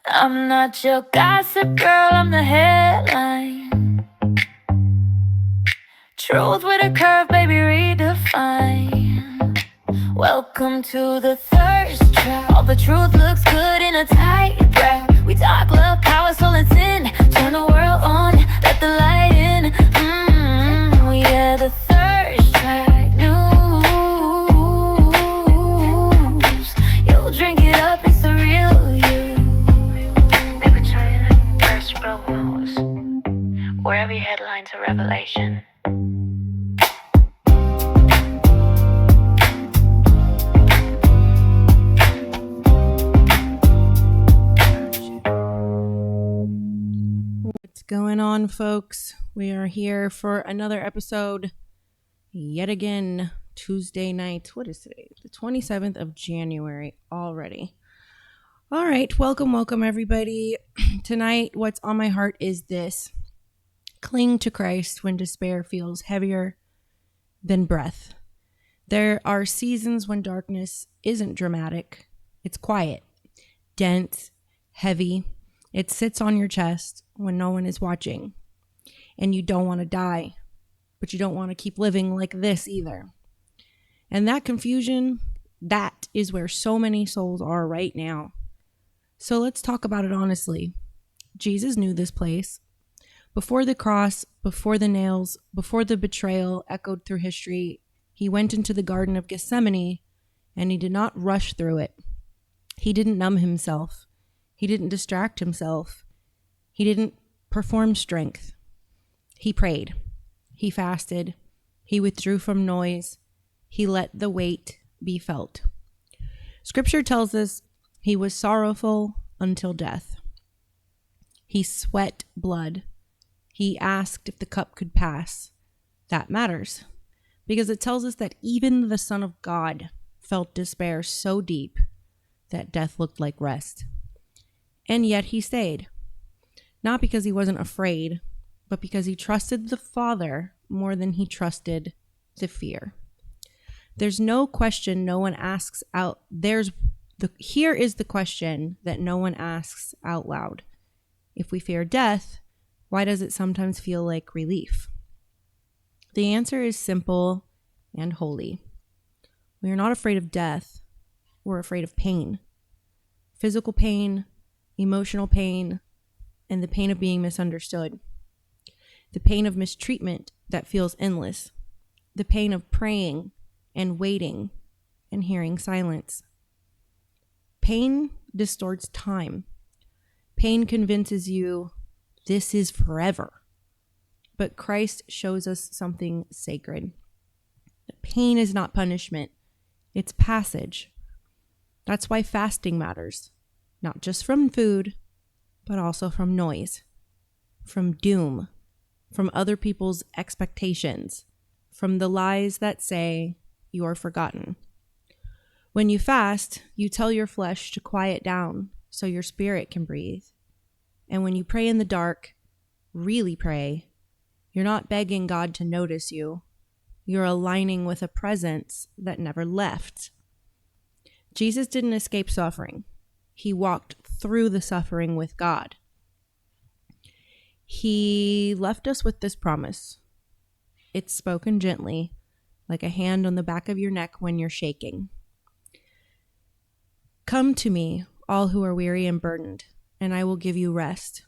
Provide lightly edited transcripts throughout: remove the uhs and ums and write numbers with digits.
I'm not your gossip girl, I'm the headline. Truth with a curve, baby, redefine. Welcome to the thirst trap. All the truth looks good in a tight wrap. We talk love, power, soul, and sin. Turn the world on, let the light in. Yeah, the thirst trap news. You'll drink it up, it's the real you. Baby, China, first world news. Where every headline's a revelation. What's going on, folks? We are here for another episode yet again, Tuesday night. What is today? The 27th of January already. All right, welcome everybody. Tonight, what's on my heart is this: cling to Christ when despair feels heavier than breath. There are seasons when darkness isn't dramatic. It's quiet, dense, heavy. It sits on your chest when no one is watching. And you don't want to die, but you don't want to keep living like this either. And that confusion, that is where so many souls are right now. So let's talk about it honestly. Jesus knew this place. Before the cross, before the nails, before the betrayal echoed through history, he went into the Garden of Gethsemane and he did not rush through it. He didn't numb himself. He didn't distract himself. He didn't perform strength. He prayed. He fasted. He withdrew from noise. He let the weight be felt. Scripture tells us he was sorrowful until death. He sweat blood. He asked if the cup could pass. That matters because it tells us that even the Son of God felt despair so deep that death looked like rest. And yet he stayed. Not because he wasn't afraid, but because he trusted the Father more than he trusted the fear. There's no question no one asks out. Here is the question that no one asks out loud. If we fear death, why does it sometimes feel like relief? The answer is simple and holy. We are not afraid of death. We're afraid of pain. Physical pain, emotional pain, and the pain of being misunderstood. The pain of mistreatment that feels endless. The pain of praying and waiting and hearing silence. Pain distorts time. Pain convinces you this is forever. But Christ shows us something sacred. Pain is not punishment. It's passage. That's why fasting matters. Not just from food, but also from noise, from doom, from other people's expectations, from the lies that say you are forgotten. When you fast, you tell your flesh to quiet down so your spirit can breathe. And when you pray in the dark, really pray, you're not begging God to notice you. You're aligning with a presence that never left. Jesus didn't escape suffering. He walked through the suffering with God. He left us with this promise. It's spoken gently, like a hand on the back of your neck when you're shaking. Come to me, all who are weary and burdened, and I will give you rest.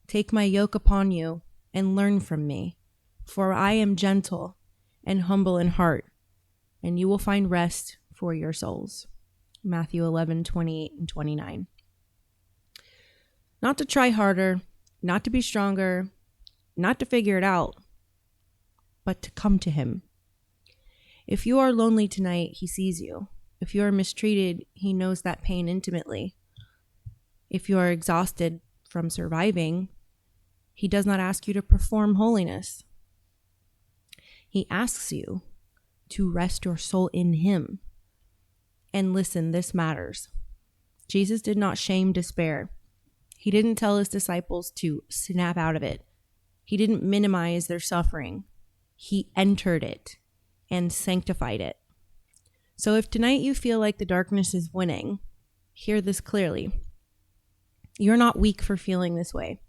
Take my yoke upon you and learn from me, for I am gentle and humble in heart, and you will find rest for your souls. Matthew 11:28 and 29. Not to try harder, not to be stronger, not to figure it out, but to come to him. If you are lonely tonight, he sees you. If you are mistreated, he knows that pain intimately. If you are exhausted from surviving, he does not ask you to perform holiness. He asks you to rest your soul in him. And listen, this matters. Jesus did not shame despair. He didn't tell his disciples to snap out of it. He didn't minimize their suffering. He entered it and sanctified it. So if tonight you feel like the darkness is winning, hear this clearly. You're not weak for feeling this way.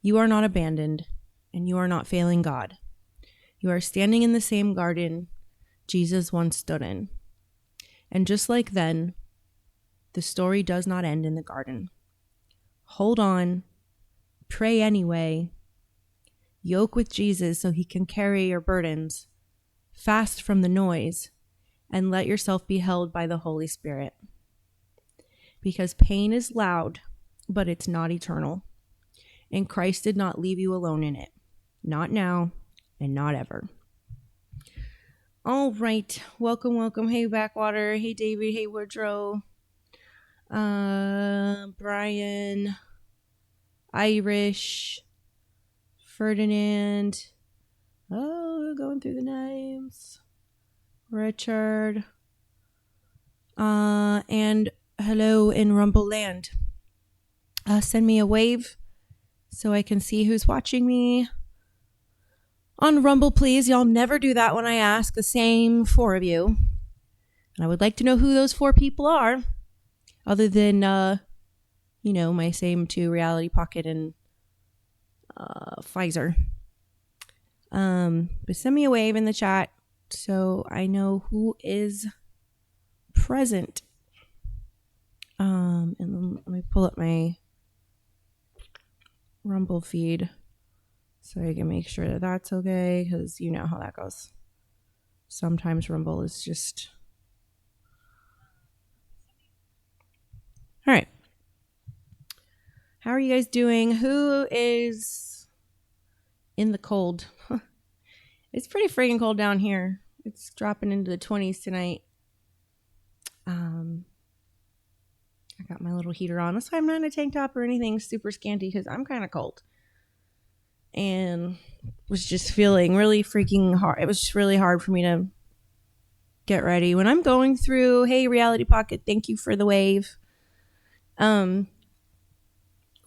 You are not abandoned, and you are not failing God. You are standing in the same garden Jesus once stood in. And just like then, the story does not end in the garden. Hold on, pray anyway, yoke with Jesus so he can carry your burdens, fast from the noise, and let yourself be held by the Holy Spirit. Because pain is loud, but it's not eternal. And Christ did not leave you alone in it. Not now and not ever. All right. Welcome. Hey, Backwater. Hey, David. Hey, Woodrow. Brian. Irish. Ferdinand. Oh, going through the names. Richard. And hello in Rumble Land. Send me a wave so I can see who's watching me on Rumble, please. Y'all never do that when I ask the same 4 of you. And I would like to know who those 4 people are, other than, my same 2, Reality Pocket and Pfizer. But send me a wave in the chat so I know who is present. And then let me pull up my Rumble feed so I can make sure that that's okay, because you know how that goes. Sometimes Rumble is just... All right. How are you guys doing? Who is in the cold? It's pretty freaking cold down here. It's dropping into the 20s tonight. I got my little heater on. That's why I'm not in a tank top or anything super scanty, because I'm kind of cold. And was just feeling really freaking hard. It was just really hard for me to get ready. When I'm going through, hey, Reality Pocket, thank you for the wave. When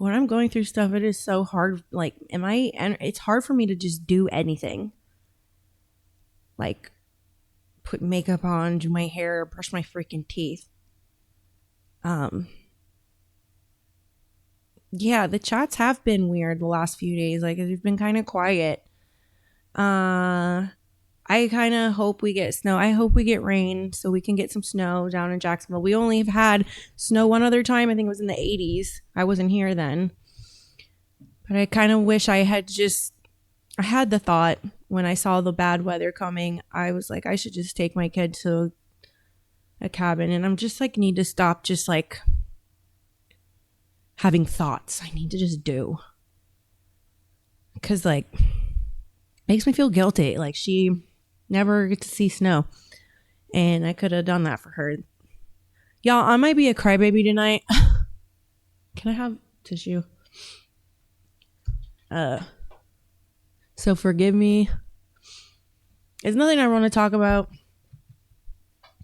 I'm going through stuff, it is so hard. Like, it's hard for me to just do anything. Like, put makeup on, do my hair, brush my freaking teeth. Yeah, the chats have been weird the last few days. Like, it's been kind of quiet. I kind of hope we get snow. I hope we get rain so we can get some snow down in Jacksonville. We only have had snow one other time. I think it was in the 80s. I wasn't here then. But I kind of wish I had the thought when I saw the bad weather coming. I was like, I should just take my kid to a cabin. And I'm just like, need to stop just like having thoughts. I need to just do. Because like, makes me feel guilty. Like, she never gets to see snow. And I could have done that for her. Y'all, I might be a crybaby tonight. Can I have tissue? So forgive me. It's nothing I want to talk about.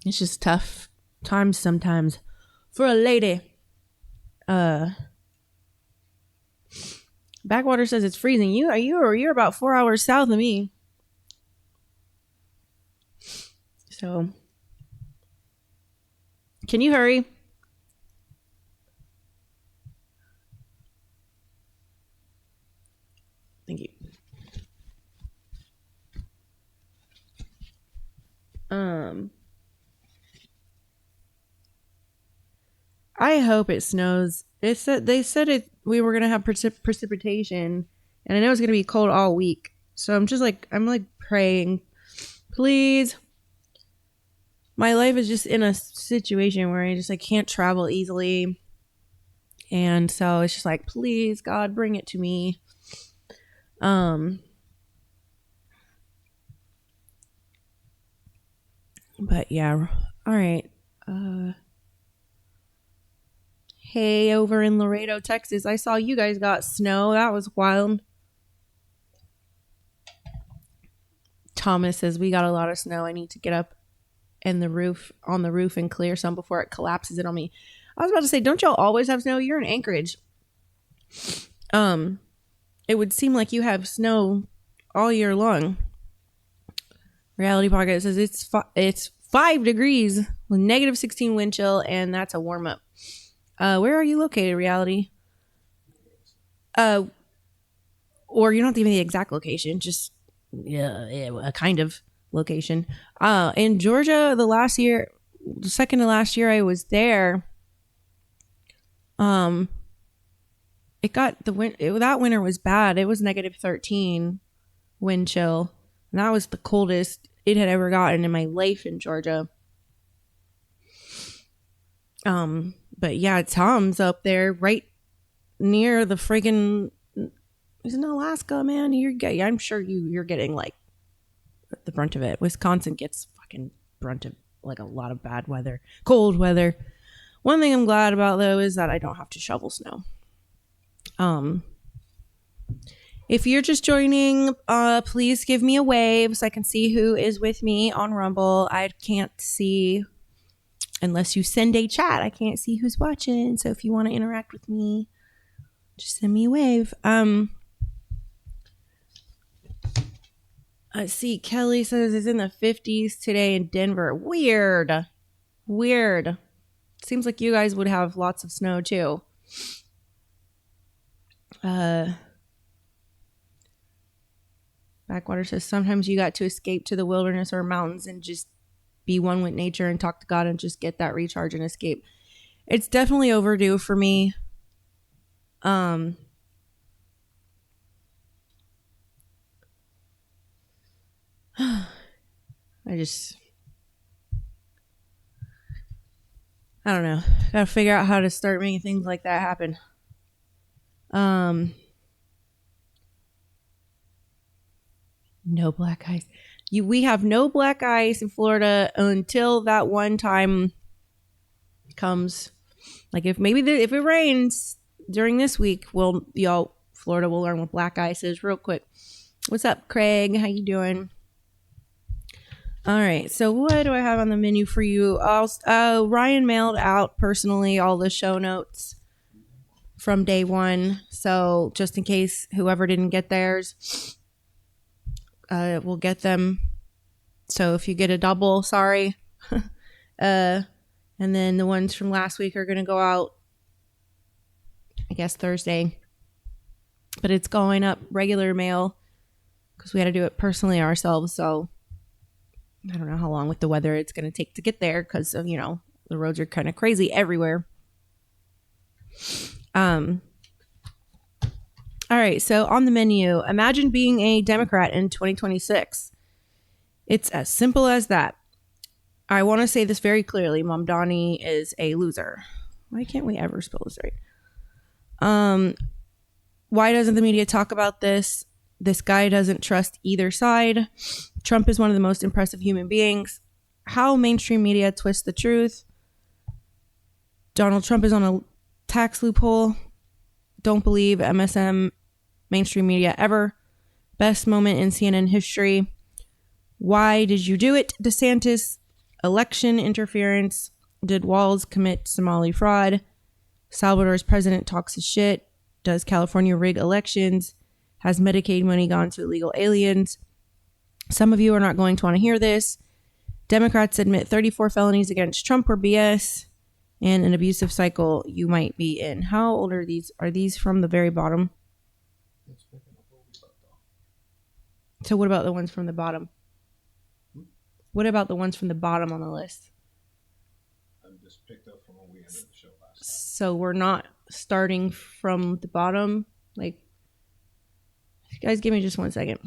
It's just tough times sometimes for a lady. Backwater says it's freezing. You're about 4 hours south of me. So, can you hurry? Thank you. I hope it snows. They said we were gonna have precipitation, and I know it's gonna be cold all week. So I'm like praying, please. My life is just in a situation where I just like can't travel easily, and so it's just like, please, God, bring it to me. But yeah, all right. Hey, over in Laredo, Texas, I saw you guys got snow. That was wild. Thomas says, we got a lot of snow. I need to get up on the roof and clear some before it collapses it on me. I was about to say, don't y'all always have snow? You're in Anchorage. It would seem like you have snow all year long. Reality Pocket says it's 5 degrees with -16 wind chill, and that's a warm up. Where are you located, Reality? Or you don't have to give me the exact location, just a kind of location. In Georgia, the second to last year I was there, it got that winter was bad. It was -13 wind chill, and that was the coldest it had ever gotten in my life in Georgia. But yeah, Tom's up there right near the friggin'. He's in Alaska, man. I'm sure you're getting like the brunt of it. Wisconsin gets fucking brunt of like a lot of bad weather, cold weather. One thing I'm glad about though is that I don't have to shovel snow. If you're just joining, please give me a wave so I can see who is with me on Rumble. I can't see unless you send a chat. I can't see who's watching. So if you want to interact with me, just send me a wave. Let's see. Kelly says it's in the 50s today in Denver. Weird. Seems like you guys would have lots of snow too. Backwater says sometimes you got to escape to the wilderness or mountains and just be one with nature and talk to God and just get that recharge and escape. It's definitely overdue for me. I don't know. Gotta figure out how to start making things like that happen. No black ice. We have no black ice in Florida until that one time comes. Like if it rains during this week, Florida will learn what black ice is real quick. What's up, Craig? How you doing? All right. So what do I have on the menu for you? Ryan mailed out personally all the show notes from day one. So just in case whoever didn't get theirs, we'll get them. So if you get a double, sorry. And then the ones from last week are going to go out, I guess, Thursday. But it's going up regular mail because we had to do it personally ourselves. So I don't know how long with the weather it's going to take to get there because of, the roads are kind of crazy everywhere. All right. So on the menu, imagine being a Democrat in 2026. It's as simple as that. I want to say this very clearly. Mom Donnie is a loser. Why can't we ever spell this right? Why doesn't the media talk about this? This guy doesn't trust either side. Trump is one of the most impressive human beings. How mainstream media twists the truth. Donald Trump is on a tax loophole. Don't believe MSM mainstream media ever. Best moment in CNN history. Why did you do it, DeSantis? Election interference. Did Walz commit Somali fraud? Salvador's president talks his shit. Does California rig elections? Has Medicaid money gone to illegal aliens? Some of you are not going to want to hear this. Democrats admit 34 felonies against Trump were BS and an abusive cycle you might be in. How old are these? Are these from the very bottom? So what about the ones from the bottom? What about the ones from the bottom on the list? I'm just picked up from when we ended the show last time. So we're not starting from the bottom? Like, guys, give me just 1 second.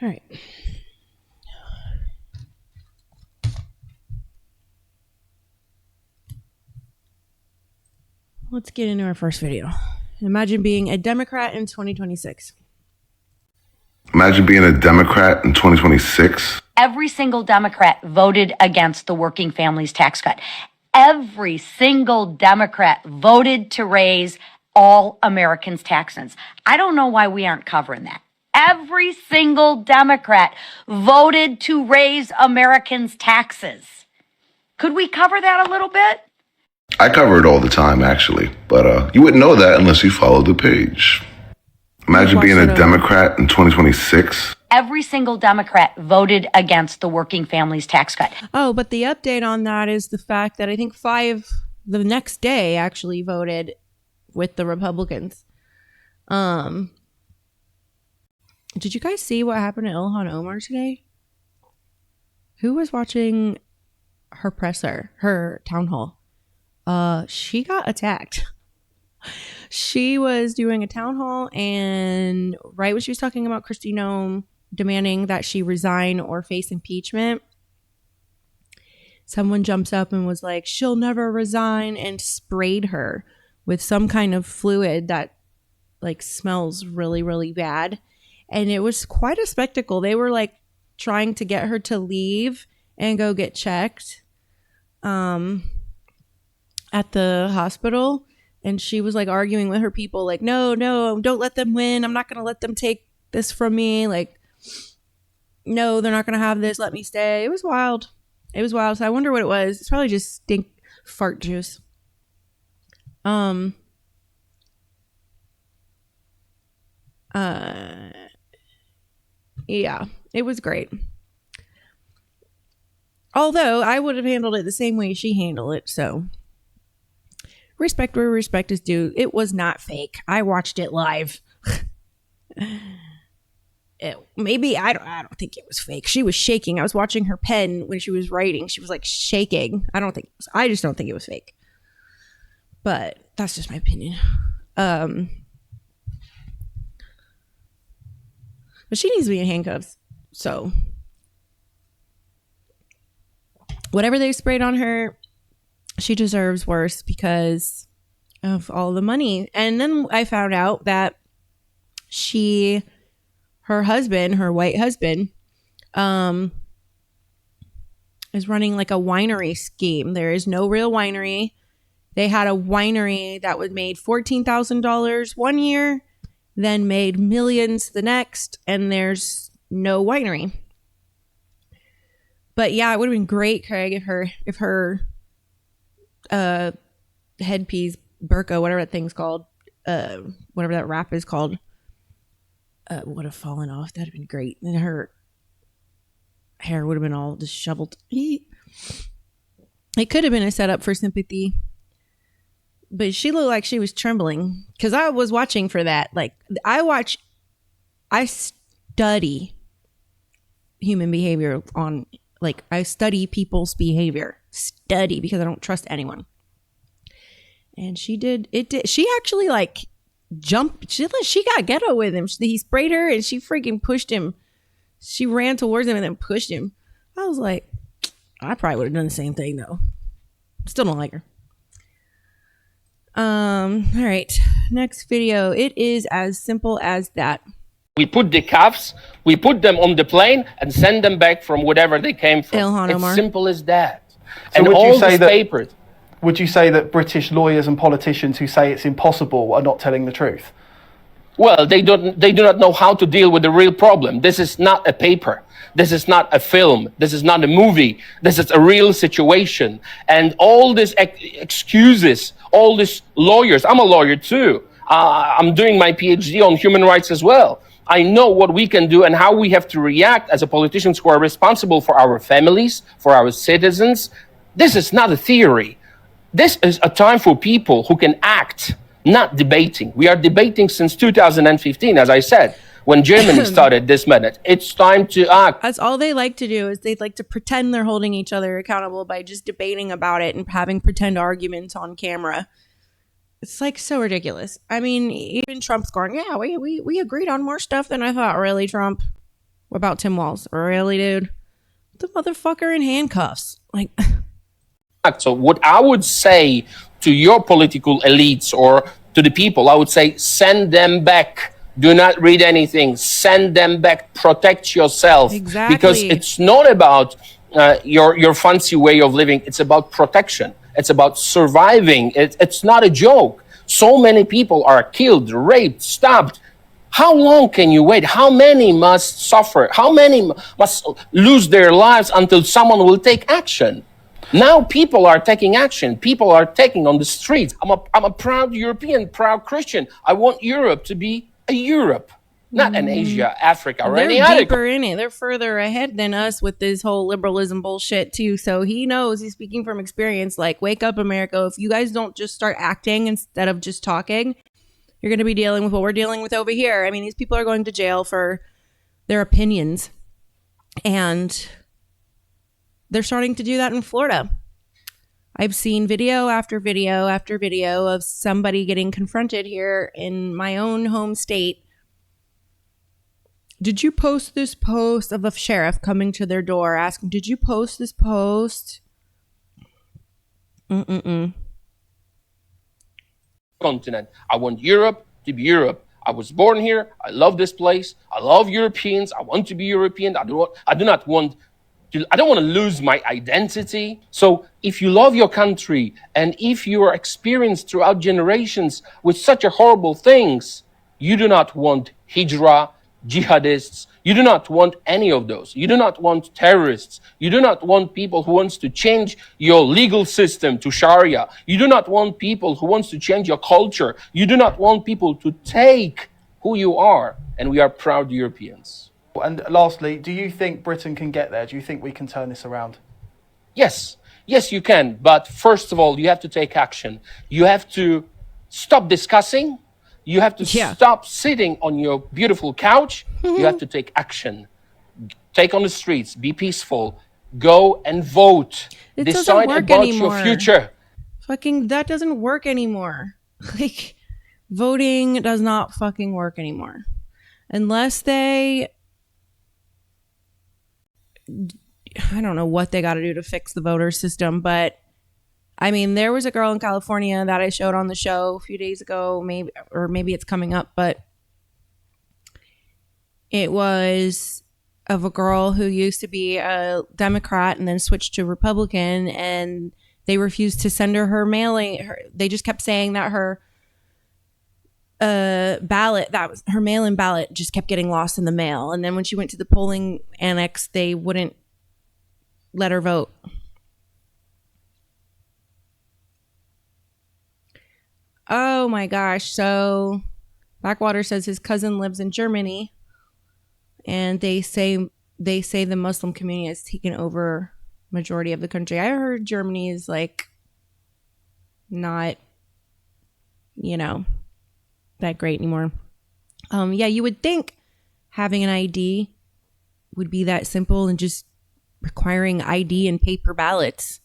All right. Let's get into our first video. Imagine being a Democrat in 2026. Imagine being a Democrat in 2026. Every single Democrat voted against the working families tax cut. Every single Democrat voted to raise all Americans' taxes. I don't know why we aren't covering that. Every single Democrat voted to raise Americans' taxes. Could we cover that a little bit? I cover it all the time, actually, but you wouldn't know that unless you followed the page. Imagine being a Democrat in 2026. Every single Democrat voted against the working families tax cut. Oh, but the update on that is the fact that I think 5 the next day actually voted with the Republicans. Did you guys see what happened to Ilhan Omar today? Who was watching her presser, her town hall? She got attacked. She was doing a town hall, and right when she was talking about Kristi Noem demanding that she resign or face impeachment, someone jumps up and was like, she'll never resign, and sprayed her with some kind of fluid that like smells really, really bad. And it was quite a spectacle. They were like trying to get her to leave and go get checked at the hospital. And she was like arguing with her people, like, no, don't let them win. I'm not going to let them take this from me. Like, no, they're not going to have this. Let me stay. It was wild. It was wild. So I wonder what it was. It's probably just stink fart juice. Yeah, it was great. Although I would have handled it the same way she handled it. So respect where respect is due. It was not fake. I watched it live. Maybe I don't think it was fake. She was shaking. I was watching her pen when she was writing. She was like shaking. I just don't think it was fake. But that's just my opinion. But she needs to be in handcuffs. So whatever they sprayed on her, she deserves worse because of all the money. And then I found out that her husband, her white husband, is running like a winery scheme. There is no real winery. They had a winery that was made $14,000 one year, then made millions the next, and there's no winery. But yeah, it would have been great, Craig, if her headpiece, burqa, whatever that thing's called, whatever that wrap is called, would have fallen off. That'd have been great. And her hair would have been all disheveled. It could have been a setup for sympathy. But she looked like she was trembling because I was watching for that. Like I study human behavior on, like, I study people's behavior. Study because I don't trust anyone. And she did. She actually like jumped. She got ghetto with him. He sprayed her and she freaking pushed him. She ran towards him and then pushed him. I was like, I probably would have done the same thing though. Still don't like her. All right. Next video. It is as simple as that. We put the cuffs, we put them on the plane and send them back from whatever they came from. Ilhan Omar. It's simple as that. So and would all you say these that, papers. Would you say that British lawyers and politicians who say it's impossible are not telling the truth? Well, they do not know how to deal with the real problem. This is not a paper. This is not a film. This is not a movie. This is a real situation. And all these excuses, all these lawyers, I'm a lawyer too. I'm doing my PhD on human rights as well. I know what we can do and how we have to react as a politicians who are responsible for our families, for our citizens. This is not a theory. This is a time for people who can act, not debating. We are debating since 2015, as I said, when Germany started this minute. It's time to act. That's all they like to do, is they like to pretend they're holding each other accountable by just debating about it and having pretend arguments on camera. It's like so ridiculous. I mean, even Trump's going, yeah, we agreed on more stuff than I thought. Really, Trump? What about Tim Walz? Really, dude? The motherfucker in handcuffs. Like, So what I would say to your political elites or to the people, I would say, send them back. Do not read anything. Send them back. Protect yourself. Exactly. Because it's not about your fancy way of living. It's about protection. It's about surviving. It's not a joke. So many people are killed, raped, stabbed. How long can you wait? How many must suffer? How many must lose their lives until someone will take action? Now people are taking action. People are taking on the streets. I'm a proud European, proud Christian. I want Europe to be a Europe, not an Asia, Africa, or any They're other. deeper in it. They're further ahead than us with this whole liberalism bullshit too. So he knows, he's speaking from experience. Like, wake up, America. If you guys don't just start acting instead of just talking, you're going to be dealing with what we're dealing with over here. I mean, these people are going to jail for their opinions. And they're starting to do that in Florida. I've seen video after video after video of somebody getting confronted here in my own home state. Did you post this post of a sheriff coming to their door asking, did you post this post? Continent. I want Europe to be Europe. I was born here. I love this place. I love Europeans. I want to be European. I don't want to lose my identity. So if you love your country and if you are experienced throughout generations with such a horrible things, you do not want hijrah, jihadists. You do not want any of those. You do not want terrorists. You do not want people who wants to change your legal system to Sharia. You do not want people who wants to change your culture. You do not want people to take who you are. And we are proud Europeans. And lastly, do you think Britain can get there? Do you think we can turn this around? Yes, you can. But first of all, you have to take action. You have to stop discussing. You have to stop sitting on your beautiful couch. You have to take action. Take on the streets. Be peaceful. Go and vote. It Decide doesn't work about anymore. your future. Fucking, that doesn't work anymore. Like, voting does not fucking work anymore. Unless they... I don't know what they got to do to fix the voter system, but I mean, there was a girl in California that I showed on the show a few days ago, maybe it's coming up, but it was of a girl who used to be a Democrat and then switched to Republican, and they refused to send her mailing. They just kept saying that her ballot, that was her mail-in ballot, just kept getting lost in the mail. And then when she went to the polling annex, they wouldn't let her vote. Oh my gosh. So Backwater says his cousin lives in Germany, and they say the Muslim community has taken over majority of the country. I heard Germany is like not, that great anymore. Yeah, you would think having an ID would be that simple and just requiring ID and paper ballots.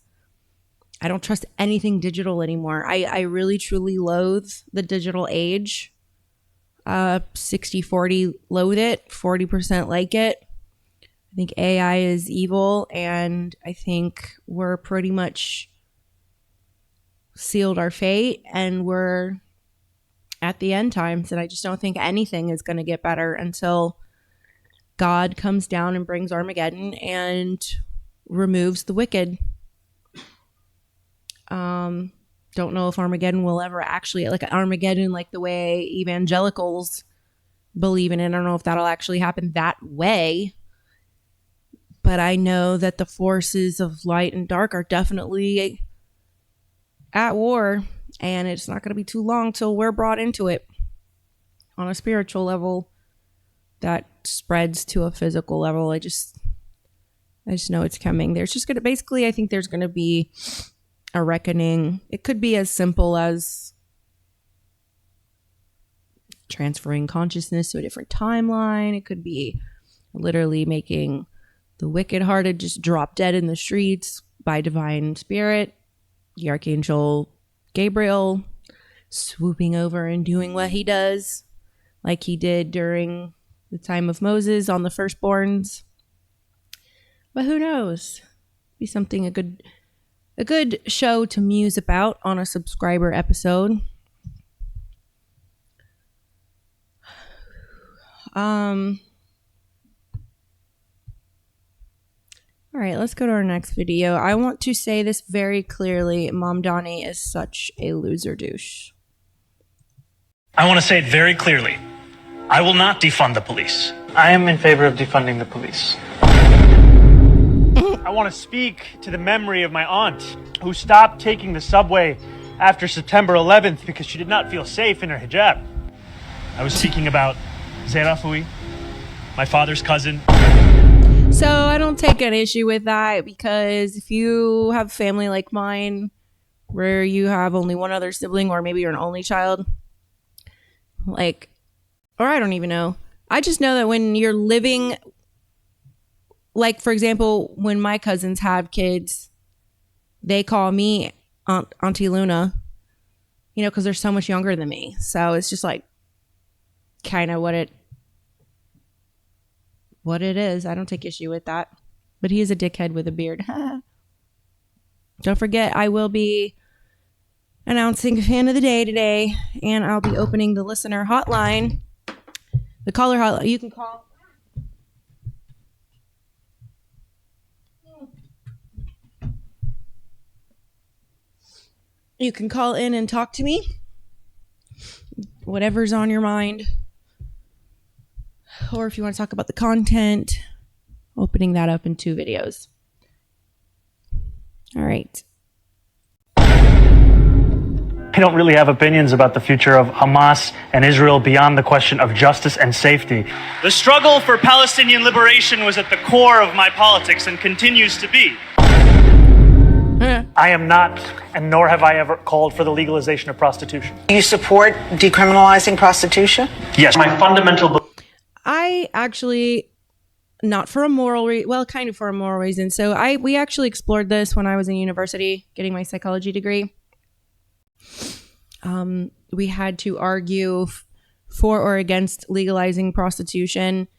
I don't trust anything digital anymore. I really truly loathe the digital age. 60-40 loathe it, 40% like it. I think AI is evil, and I think we're pretty much sealed our fate, and we're at the end times, and I just don't think anything is going to get better until God comes down and brings Armageddon and removes the wicked. Don't know if Armageddon will ever actually, like Armageddon, like the way evangelicals believe in it. I don't know if that'll actually happen that way, but I know that the forces of light and dark are definitely at war. And it's not going to be too long till we're brought into it on a spiritual level that spreads to a physical level. I just know it's coming. There's just going to, basically, I think there's going to be a reckoning. It could be as simple as transferring consciousness to a different timeline. It could be literally making the wicked-hearted just drop dead in the streets by divine spirit. The Archangel Gabriel swooping over and doing what he does, like he did during the time of Moses on the firstborns. But who knows? Be something, a good show to muse about on a subscriber episode. All right, let's go to our next video. I want to say this very clearly. Mom Donnie is such a loser douche. I want to say it very clearly. I will not defund the police. I am in favor of defunding the police. I want to speak to the memory of my aunt who stopped taking the subway after September 11th because she did not feel safe in her hijab. I was speaking about Zerafui, my father's cousin. So I don't take an issue with that, because if you have family like mine where you have only one other sibling, or maybe you're an only child, like, or I don't even know. I just know that when you're living, like, for example, when my cousins have kids, they call me Auntie Luna, you know, because they're so much younger than me. So it's just like kind of what it is. I don't take issue with that. But he is a dickhead with a beard. Don't forget, I will be announcing Fan of the Day today, and I'll be opening the listener hotline, the caller hotline. You can call. You can call in and talk to me. Whatever's on your mind. Or if you want to talk about the content, opening that up in 2 videos. All right. I don't really have opinions about the future of Hamas and Israel beyond the question of justice and safety. The struggle for Palestinian liberation was at the core of my politics and continues to be. I am not, and nor have I ever called for the legalization of prostitution. Do you support decriminalizing prostitution? Yes, my fundamental belief. I actually, not for a moral kind of for a moral reason. So we actually explored this when I was in university getting my psychology degree. We had to argue for or against legalizing prostitution.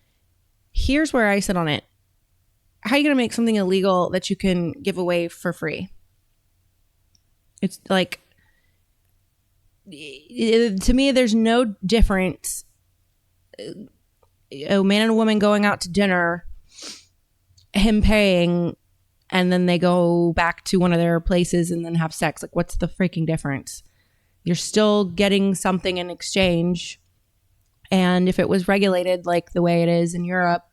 Here's where I sit on it. How are you going to make something illegal that you can give away for free? It's like, to me, there's no difference. A man and a woman going out to dinner, him paying, and then they go back to one of their places and then have sex. Like, what's the freaking difference? You're still getting something in exchange. And if it was regulated like the way it is in Europe,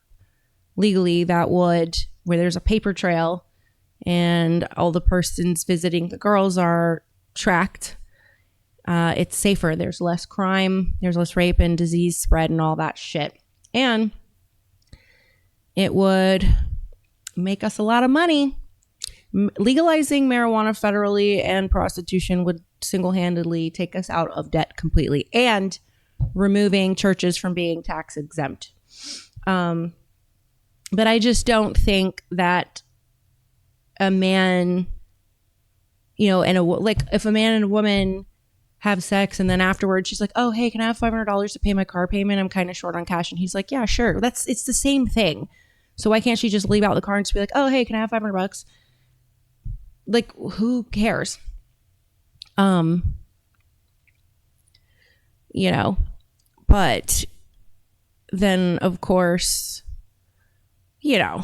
legally, that would, where there's a paper trail and all the persons visiting the girls are tracked, it's safer. There's less crime. There's less rape and disease spread and all that shit. And it would make us a lot of money. Legalizing marijuana federally and prostitution would single-handedly take us out of debt completely, and removing churches from being tax exempt. But I just don't think that a man, you know, and if a man and a woman have sex and then afterwards she's like, oh, hey, can I have $500 to pay my car payment? I'm kind of short on cash. And he's like, yeah, sure. It's the same thing. So why can't she just leave out the car and just be like, oh, hey, can I have $500? Like, who cares? You know, but then of course, you know,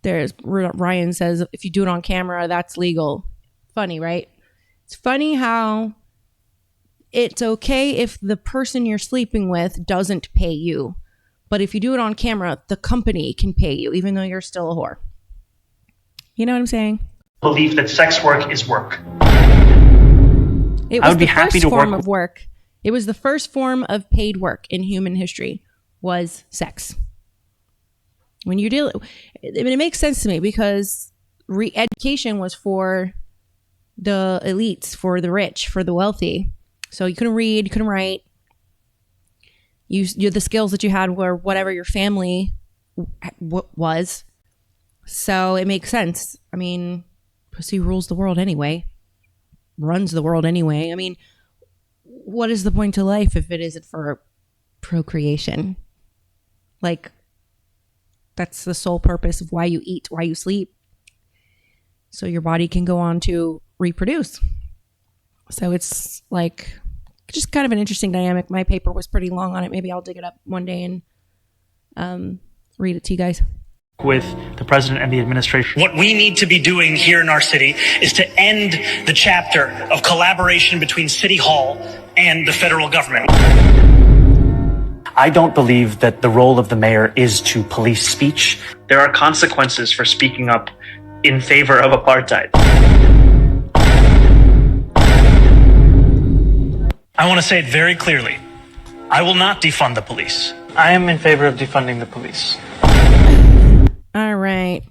there's Ryan says, if you do it on camera, that's legal. Funny, right? It's funny how it's okay if the person you're sleeping with doesn't pay you. But if you do it on camera, the company can pay you, even though you're still a whore. You know what I'm saying? Belief that sex work is work. It was the first form of work. It was the first form of paid work in human history, was sex. When you deal, it makes sense to me, because education was for the elites, for the rich, for the wealthy. So you couldn't read, you couldn't write. The skills that you had were whatever your family was. So it makes sense. I mean, pussy rules the world anyway. Runs the world anyway. I mean, what is the point to life if it isn't for procreation? Like, that's the sole purpose of why you eat, why you sleep. So your body can go on to reproduce. So it's like just kind of an interesting dynamic. My paper was pretty long on it. Maybe I'll dig it up one day and read it to you guys. With the president and the administration. What we need to be doing here in our city is to end the chapter of collaboration between City Hall and the federal government. I don't believe that the role of the mayor is to police speech. There are consequences for speaking up in favor of apartheid. I want to say it very clearly. I will not defund the police. I am in favor of defunding the police. All right.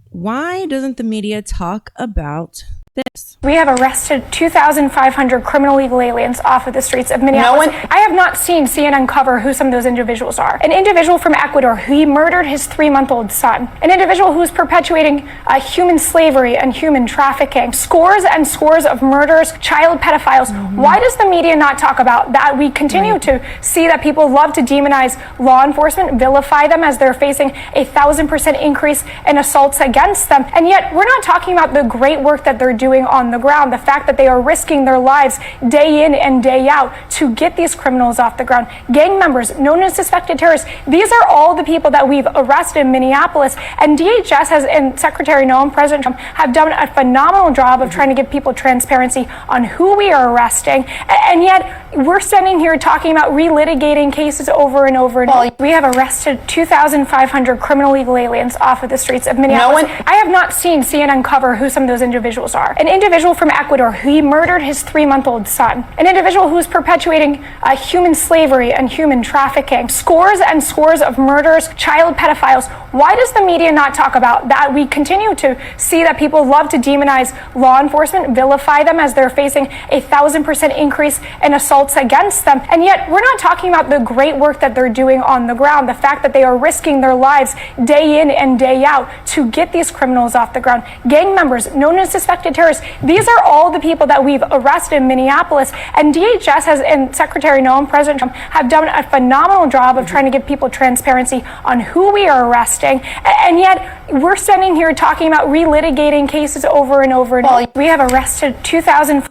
Why doesn't the media talk about this? We have arrested 2,500 criminal illegal aliens off of the streets of Minneapolis. I have not seen CNN cover who some of those individuals are. An individual from Ecuador who murdered his 3-month-old son. An individual who's perpetuating human slavery and human trafficking. Scores and scores of murders, child pedophiles. Why does the media not talk about that? We continue to see that people love to demonize law enforcement, vilify them as they're facing a 1,000% increase in assaults against them. And yet we're not talking about the great work that they're doing on the ground, the fact that they are risking their lives day in and day out to get these criminals off the ground. Gang members, known as suspected terrorists, these are all the people that we've arrested in Minneapolis. And DHS and Secretary Noem, President Trump, have done a phenomenal job of trying to give people transparency on who we are arresting. And yet we're standing here talking about relitigating cases over and over and over. We have arrested 2,500 criminal illegal aliens off of the streets of Minneapolis. I have not seen CNN cover who some of those individuals are. An individual from Ecuador who murdered his 3-month-old son. An individual who's perpetuating human slavery and human trafficking. Scores and scores of murders, child pedophiles. Why does the media not talk about that? We continue to see that people love to demonize law enforcement, vilify them as they're facing a 1,000% increase in assaults against them. And yet we're not talking about the great work that they're doing on the ground, the fact that they are risking their lives day in and day out to get these criminals off the ground. Gang members, known as suspected terrorists, these are all the people that we've arrested in Minneapolis. And DHS and Secretary Noem, President Trump, have done a phenomenal job of trying to give people transparency on who we are arresting. And yet we're standing here talking about relitigating cases over and over and over. We have arrested 2,000.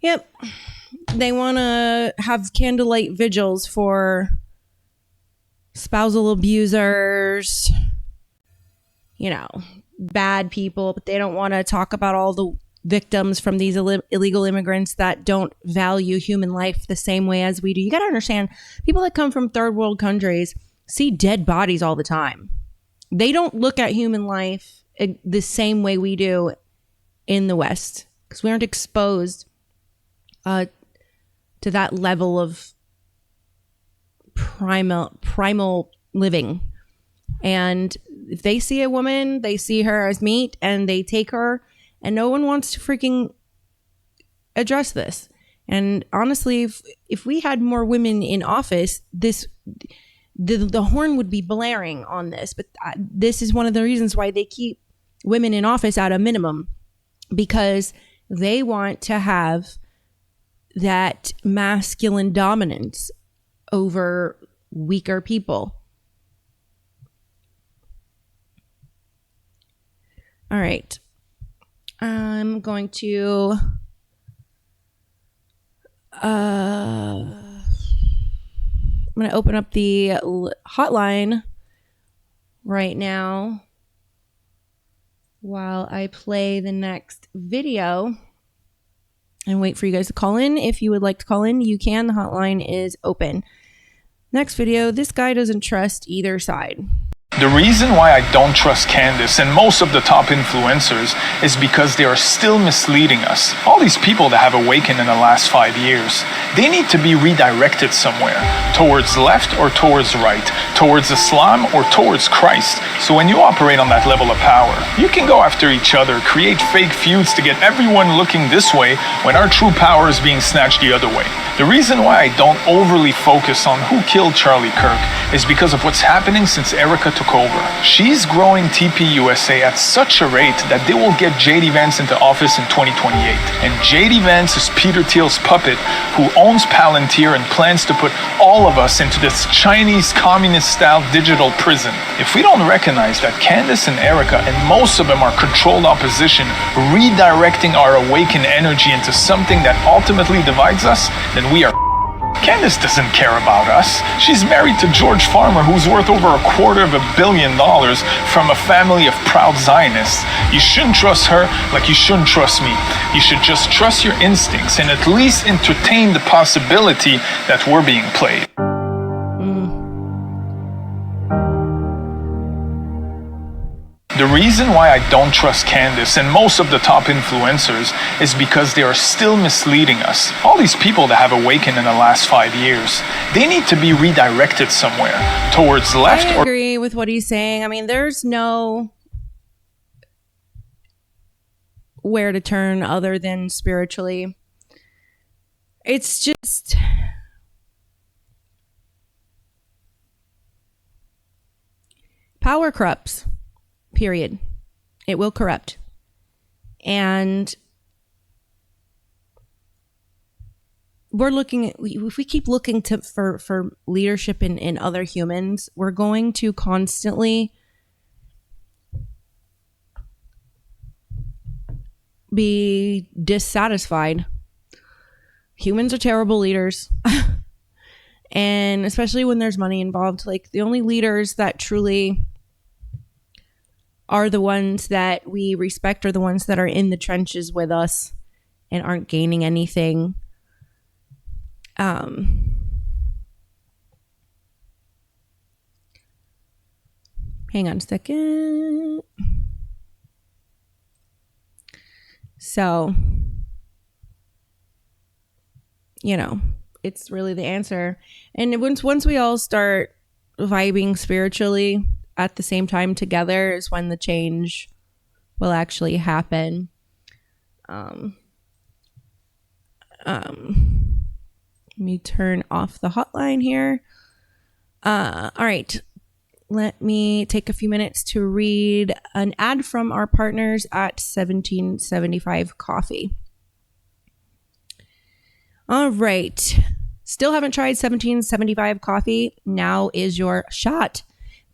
Yep. They want to have candlelight vigils for spousal abusers, bad people, but they don't want to talk about all the victims from these illegal immigrants that don't value human life the same way as we do. You got to understand, people that come from third world countries see dead bodies all the time. They don't look at human life the same way we do in the West because we aren't exposed to that level of primal living. And if they see a woman, they see her as meat and they take her, and no one wants to freaking address this. And honestly, if we had more women in office, the horn would be blaring on this. But this is one of the reasons why they keep women in office at a minimum, because they want to have that masculine dominance over weaker people. All right. I'm going to open up the hotline right now while I play the next video and wait for you guys to call in. If you would like to call in, you can. The hotline is open. Next video, this guy doesn't trust either side. The reason why I don't trust Candace and most of the top influencers is because they are still misleading us. All these people that have awakened in the last 5 years, they need to be redirected somewhere, towards left or towards right, towards Islam or towards Christ. So when you operate on that level of power, you can go after each other, create fake feuds to get everyone looking this way when our true power is being snatched the other way. The reason why I don't overly focus on who killed Charlie Kirk is because of what's happening since Erica took over. She's growing TPUSA at such a rate that they will get JD Vance into office in 2028. And JD Vance is Peter Thiel's puppet who owns Palantir and plans to put all of us into this Chinese communist-style digital prison. If we don't recognize that Candace and Erica and most of them are controlled opposition, redirecting our awakened energy into something that ultimately divides us, then we are Candace doesn't care about us. She's married to George Farmer, who's worth over $250 million from a family of proud Zionists. You shouldn't trust her like you shouldn't trust me. You should just trust your instincts and at least entertain the possibility that we're being played. The reason why I don't trust Candace and most of the top influencers is because they are still misleading us. All these people that have awakened in the last 5 years, they need to be redirected somewhere towards left. I agree with what he's saying. I mean, there's no where to turn other than spiritually. It's just power corrupts. Period. It will corrupt. And we're looking at, if we keep looking for leadership in other humans, we're going to constantly be dissatisfied. Humans are terrible leaders. And especially when there's money involved, like the only leaders that truly are the ones that we respect, are the ones that are in the trenches with us and aren't gaining anything. Hang on a second. So, you know, it's really the answer. And once we all start vibing spiritually at the same time together is when the change will actually happen. Let me turn off the hotline here. All right. Let me take a few minutes to read an ad from our partners at 1775 Coffee. All right. Still haven't tried 1775 Coffee? Now is your shot.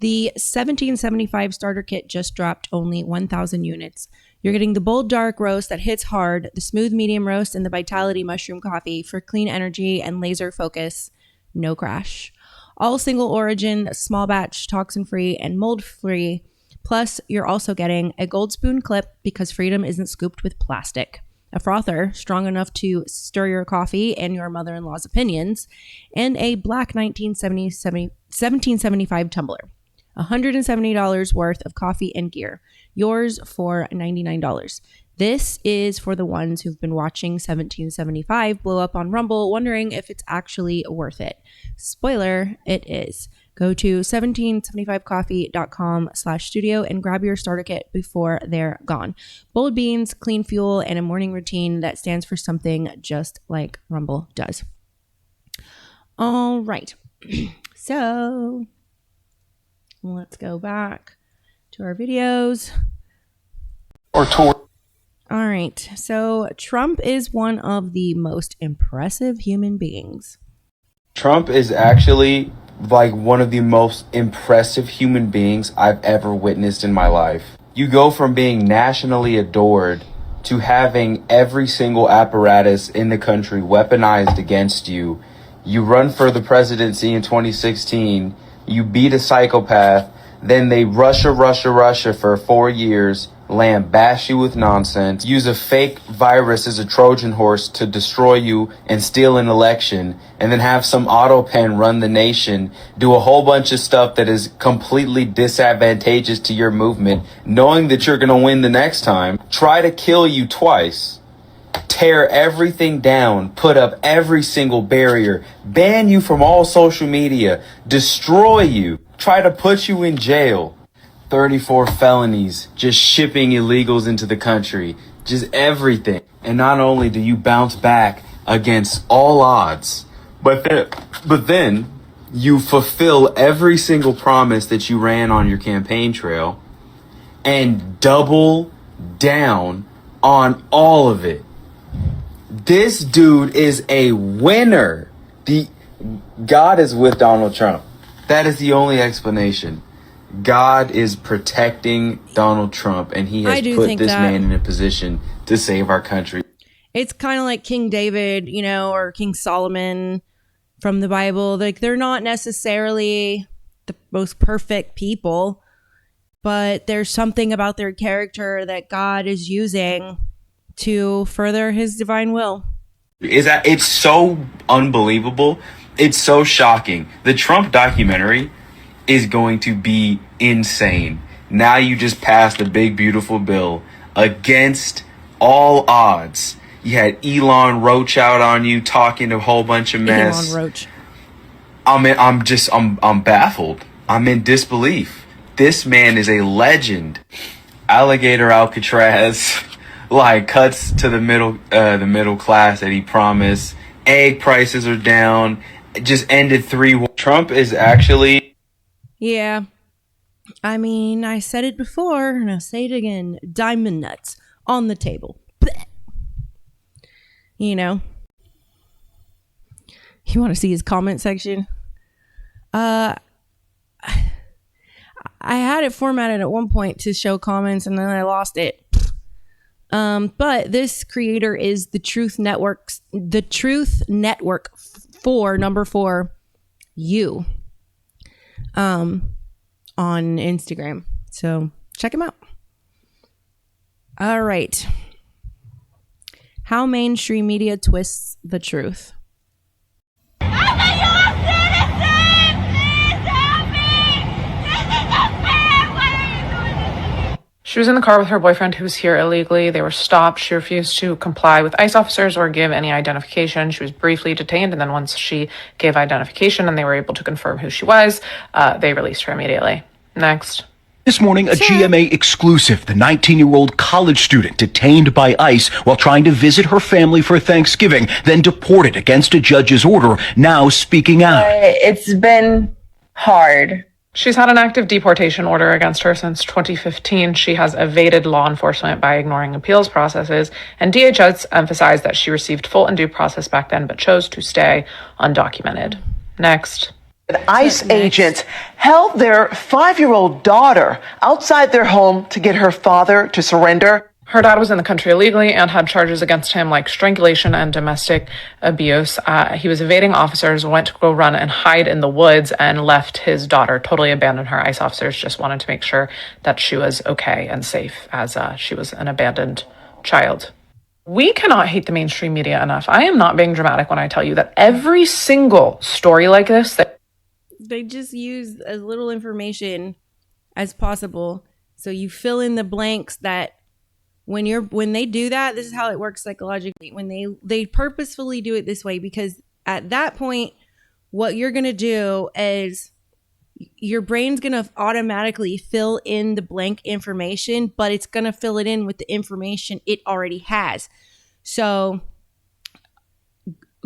The 1775 starter kit just dropped only 1,000 units. You're getting the bold dark roast that hits hard, the smooth medium roast, and the vitality mushroom coffee for clean energy and laser focus. No crash. All single origin, small batch, toxin free, and mold free. Plus, you're also getting a gold spoon clip because freedom isn't scooped with plastic, a frother strong enough to stir your coffee and your mother-in-law's opinions, and a black 1775 tumbler. $170 worth of coffee and gear. Yours for $99. This is for the ones who've been watching 1775 blow up on Rumble, wondering if it's actually worth it. Spoiler, it is. Go to 1775coffee.com/studio and grab your starter kit before they're gone. Bold beans, clean fuel, and a morning routine that stands for something just like Rumble does. All right. So let's go back to our videos. All right. So Trump is one of the most impressive human beings. Trump is actually like one of the most impressive human beings I've ever witnessed in my life. You go from being nationally adored to having every single apparatus in the country weaponized against you. You run for the presidency in 2016. You beat a psychopath. Then they Russia for 4 years, lambaste you with nonsense, use a fake virus as a Trojan horse to destroy you and steal an election, and then have some auto pen run the nation, do a whole bunch of stuff that is completely disadvantageous to your movement, knowing that you're going to win the next time, try to kill you twice, tear everything down, put up every single barrier, ban you from all social media, destroy you, try to put you in jail. 34 felonies, just shipping illegals into the country, just everything. And not only do you bounce back against all odds, but then you fulfill every single promise that you ran on your campaign trail and double down on all of it. This dude is a winner. God is with Donald Trump. That is the only explanation. God is protecting Donald Trump, and he has put this man in a position to save our country. It's kind of like King David, you know, or King Solomon from the Bible. Like, they're not necessarily the most perfect people, but there's something about their character that God is using to further his divine will. It's so unbelievable. It's so shocking. The Trump documentary is going to be insane. Now you just passed a big, beautiful bill against all odds. You had Elon Roach out on you talking a whole bunch of mess. Elon Roach. I'm baffled. I'm in disbelief. This man is a legend. Alligator Alcatraz, like, cuts to the middle class that he promised. Egg prices are down. Just ended 3 Trump is actually... Yeah. I mean, I said it before, and I'll say it again. Diamond nuts on the table. Blech. You know. You want to see his comment section? I had it formatted at one point to show comments, and then I lost it. But this creator is the Truth Network 4 you on Instagram. So check him out. All right. How mainstream media twists the truth. She was in the car with her boyfriend who was here illegally. They were stopped. She refused to comply with ICE officers or give any identification. She was briefly detained, and then once she gave identification and they were able to confirm who she was, they released her immediately. Next. This morning, a GMA exclusive, the 19-year-old college student detained by ICE while trying to visit her family for Thanksgiving, then deported against a judge's order, now speaking out. It's been hard. She's had an active deportation order against her since 2015. She has evaded law enforcement by ignoring appeals processes, and DHS emphasized that she received full and due process back then, but chose to stay undocumented. Next. ICE agents held their 5-year-old daughter outside their home to get her father to surrender. Her dad was in the country illegally and had charges against him like strangulation and domestic abuse. He was evading officers, went to go run and hide in the woods, and left his daughter, totally abandoned her. ICE officers just wanted to make sure that she was okay and safe, as she was an abandoned child. We cannot hate the mainstream media enough. I am not being dramatic when I tell you that every single story like this that they just use as little information as possible, so you fill in the blanks. That when they do that, this is how it works psychologically. When they purposefully do it this way, because at that point, what you're gonna do is your brain's gonna automatically fill in the blank information, but it's gonna fill it in with the information it already has. So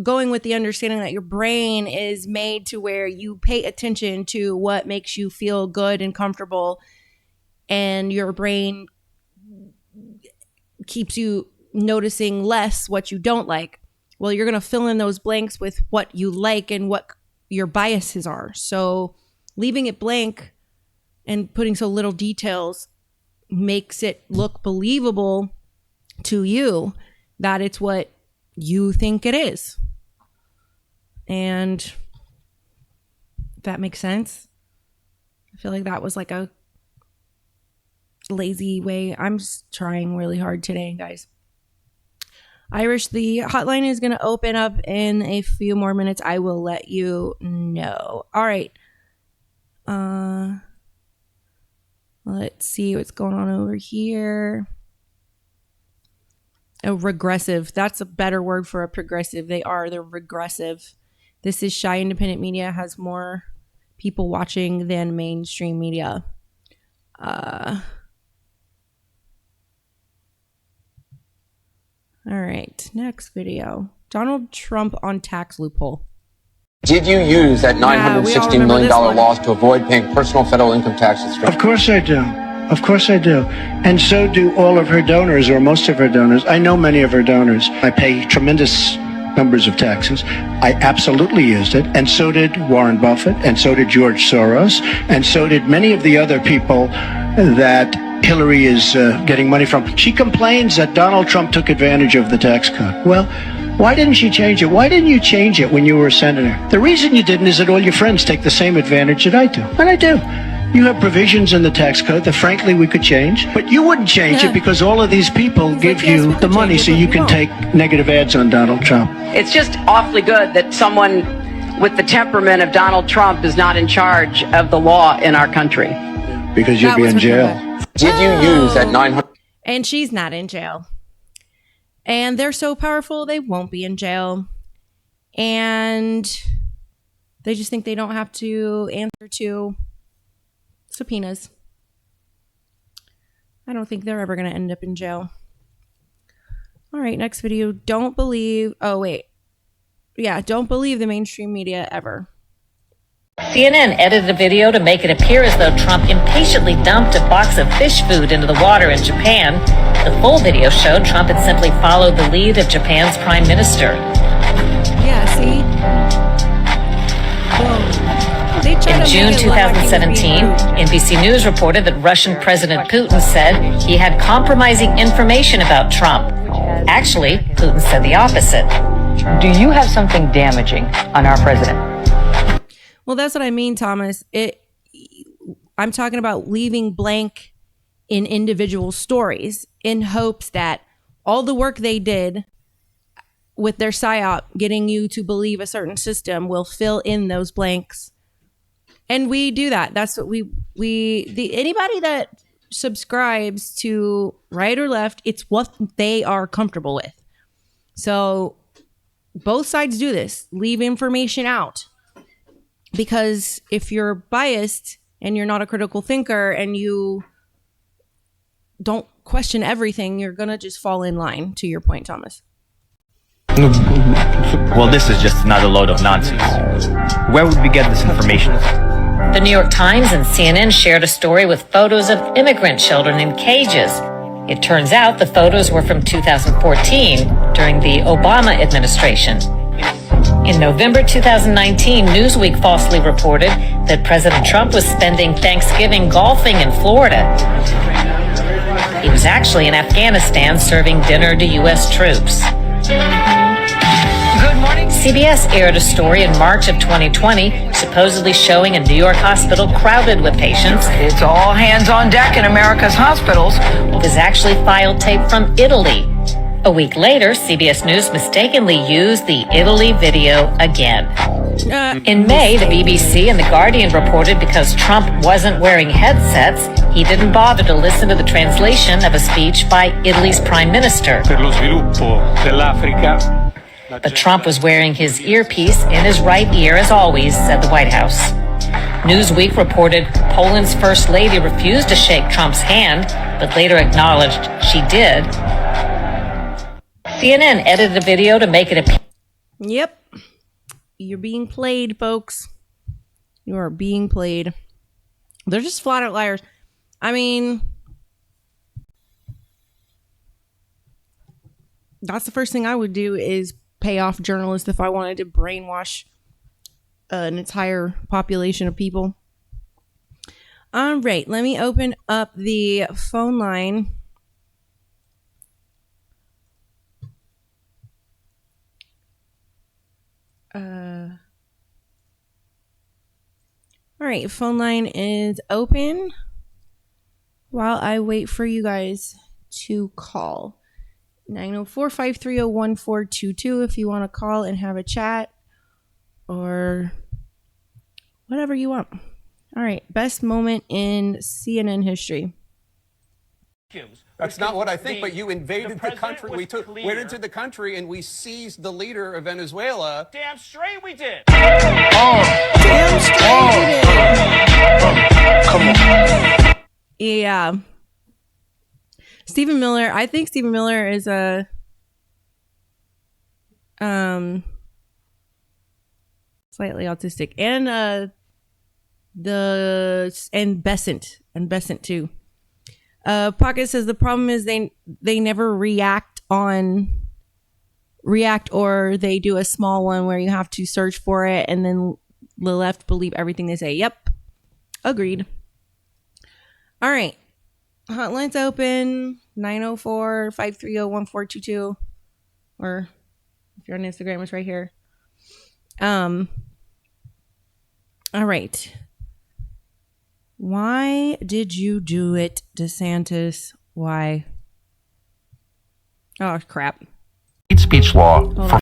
going with the understanding that your brain is made to where you pay attention to what makes you feel good and comfortable, and your brain keeps you noticing less what you don't like. Well, you're going to fill in those blanks with what you like and what your biases are. So leaving it blank and putting so little details makes it look believable to you that it's what you think it is. And if that makes sense, I feel like that was like a lazy way. I'm just trying really hard today, guys. Irish, the hotline is going to open up in a few more minutes. I will let you know. All right. Let's see what's going on over here. Oh, regressive. That's a better word for a progressive. They're regressive. This is Shy Independent Media, has more people watching than mainstream media. All right, next video. Donald Trump on tax loophole. Did you use that $916 million loss to avoid paying personal federal income taxes? Of course I do. Of course I do. And so do all of her donors, or most of her donors. I know many of her donors. I pay tremendous numbers of taxes. I absolutely used it, and so did Warren Buffett, and so did George Soros, and so did many of the other people that Hillary is getting money from. She complains that Donald Trump took advantage of the tax cut. Well, Why didn't she change it? Why didn't you change it when you were a senator? The reason you didn't is that all your friends take the same advantage that I do. And I do. You have provisions in the tax code that frankly we could change, but you wouldn't change it because all of these people give you the money so you can take negative ads on Donald Trump. It's just awfully good that someone with the temperament of Donald Trump is not in charge of the law in our country. Because you'd be in jail. Did you use that 900? And she's not in jail. And they're so powerful, they won't be in jail. And they just think they don't have to answer to subpoenas. I don't think they're ever going to end up in jail. All right, next video. Don't believe the mainstream media ever. CNN edited a video to make it appear as though Trump impatiently dumped a box of fish food into the water in Japan. The full video showed Trump had simply followed the lead of Japan's prime minister. Yeah, see? In June 2017, NBC News reported that Russian President Putin said he had compromising information about Trump. Actually, Putin said the opposite. Do you have something damaging on our president? Well, that's what I mean, Thomas. I'm talking about leaving blank in individual stories in hopes that all the work they did with their psyop, getting you to believe a certain system, will fill in those blanks. And we do that. That's what anybody that subscribes to right or left, it's what they are comfortable with. So both sides do this. Leave information out. Because if you're biased and you're not a critical thinker and you don't question everything, you're going to just fall in line, to your point, Thomas. Well, this is just another load of nonsense. Where would we get this information? The New York Times and CNN shared a story with photos of immigrant children in cages. It turns out the photos were from 2014 during the Obama administration. In November 2019, Newsweek falsely reported that President Trump was spending Thanksgiving golfing in Florida. He was actually in Afghanistan serving dinner to U.S. troops. Good morning. CBS aired a story in March of 2020 supposedly showing a New York hospital crowded with patients. It's all hands on deck in America's hospitals. It was actually file tape from Italy. A week later, CBS News mistakenly used the Italy video again. In May, the BBC and The Guardian reported because Trump wasn't wearing headsets, he didn't bother to listen to the translation of a speech by Italy's prime minister. Per lo sviluppo dell'Africa. But Trump was wearing his earpiece in his right ear, as always, said the White House. Newsweek reported Poland's first lady refused to shake Trump's hand, but later acknowledged she did. CNN edited a video to make it appear. Yep. You're being played, folks. You are being played. They're just flat out liars. I mean, that's the first thing I would do is pay off journalists if I wanted to brainwash an entire population of people. All right, let me open up the phone line. All right, phone line is open while I wait for you guys to call. 904-530-1422 if you want to call and have a chat or whatever you want. All right, best moment in CNN history. That's not what I think, but you invaded the country. We went into the country and we seized the leader of Venezuela. Damn straight we did. Damn straight we did. Come on. Yeah. Stephen Miller. I think Stephen Miller is a slightly autistic, and Besant too. Pocket says the problem is they never react, or they do a small one where you have to search for it, and then the left believe everything they say. Yep. Agreed. All right. Hotline's open. 904-530-1422. Or If you're on Instagram, it's right here. All right. Why did you do it, DeSantis? Why? Oh, crap. Hate speech law.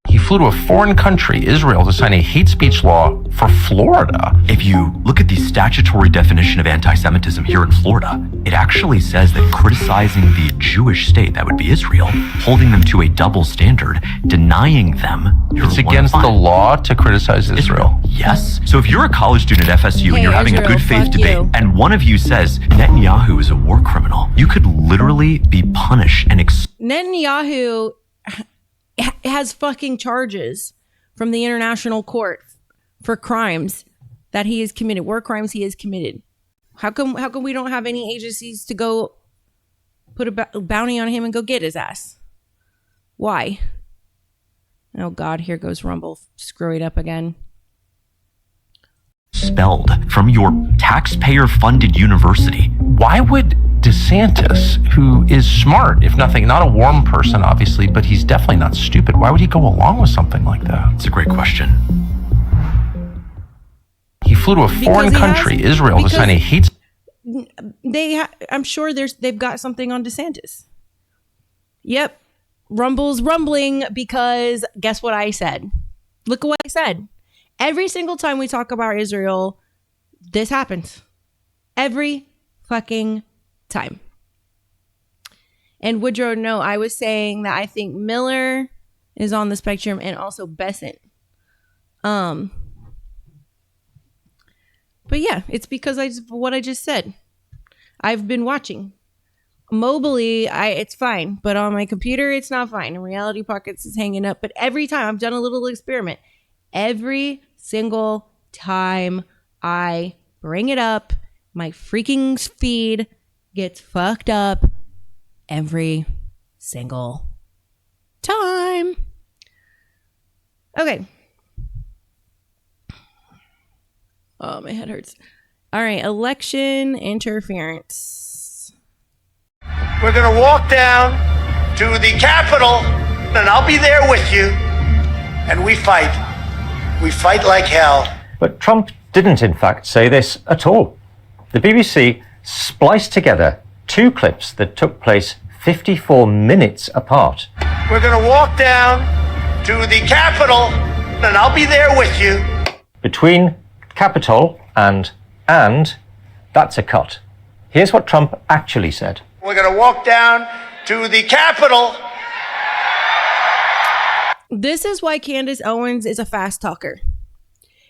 He flew to a foreign country, Israel, to sign a hate speech law for Florida. If you look at the statutory definition of anti-Semitism here in Florida, it actually says that criticizing the Jewish state, that would be Israel, holding them to a double standard, denying them. It's against the law to criticize Israel. Yes. So if you're a college student at FSU and Hey, you're having Israel, a good faith fuck debate, you. and one of you says Netanyahu is a war criminal, you could literally be punished and Netanyahu has fucking charges from the international court for crimes that he has committed, war crimes he has committed. How come we don't have any agencies to go put a bounty on him and go get his ass? Why? Oh God, here goes Rumble screwing up again. expelled from your taxpayer-funded university. Why would DeSantis, who is smart, if nothing, not a warm person, obviously, but he's definitely not stupid, why would he go along with something like that? It's a great question. He flew to a foreign country, Israel, to sign a hate... I'm sure they've got something on DeSantis. Yep. Rumble's rumbling because guess what I said? Look at what I said. Every single time we talk about Israel, this happens. Every fucking time. And Woodrow, no, I was saying that I think Miller is on the spectrum and also Besant. But yeah, it's because what I just said. I've been watching. Mobily, it's fine, but on my computer, it's not fine. In Reality Pockets, it's hanging up. But every time, I've done a little experiment. Every single time I bring it up, my freaking feed gets fucked up every single time. Okay. Oh, my head hurts. All right, election interference. We're going to walk down to the Capitol, and I'll be there with you, and we fight. We fight like hell. But Trump didn't, in fact, say this at all. The BBC spliced together two clips that took place 54 minutes apart. We're going to walk down to the Capitol, and I'll be there with you. Between Capitol and, that's a cut. Here's what Trump actually said. We're going to walk down to the Capitol. This is why Candace Owens is a fast talker.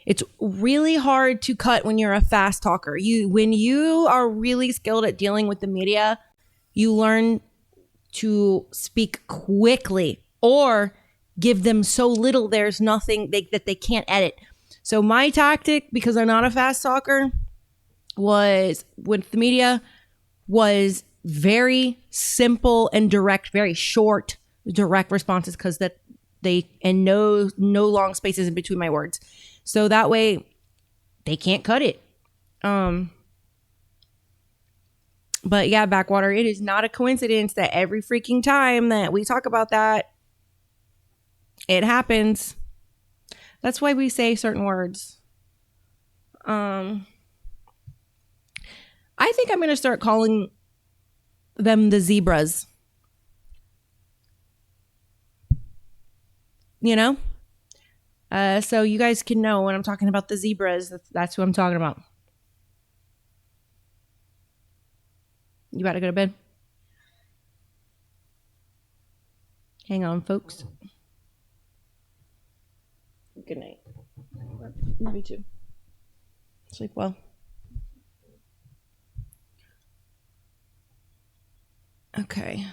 It's really hard to cut when you're a fast talker. When you are really skilled at dealing with the media, you learn to speak quickly or give them so little there's nothing that they can't edit. So my tactic, because I'm not a fast talker, was with the media was very simple and direct, very short, direct responses, because that they and no long spaces in between my words. So that way they can't cut it. But yeah, Backwater, it is not a coincidence that every freaking time that we talk about that, it happens. That's why we say certain words. I think I'm going to start calling them the zebras. You know? So you guys can know when I'm talking about the zebras, that's who I'm talking about. You about to go to bed? Hang on, folks. Good night. Me too. Sleep well. Okay.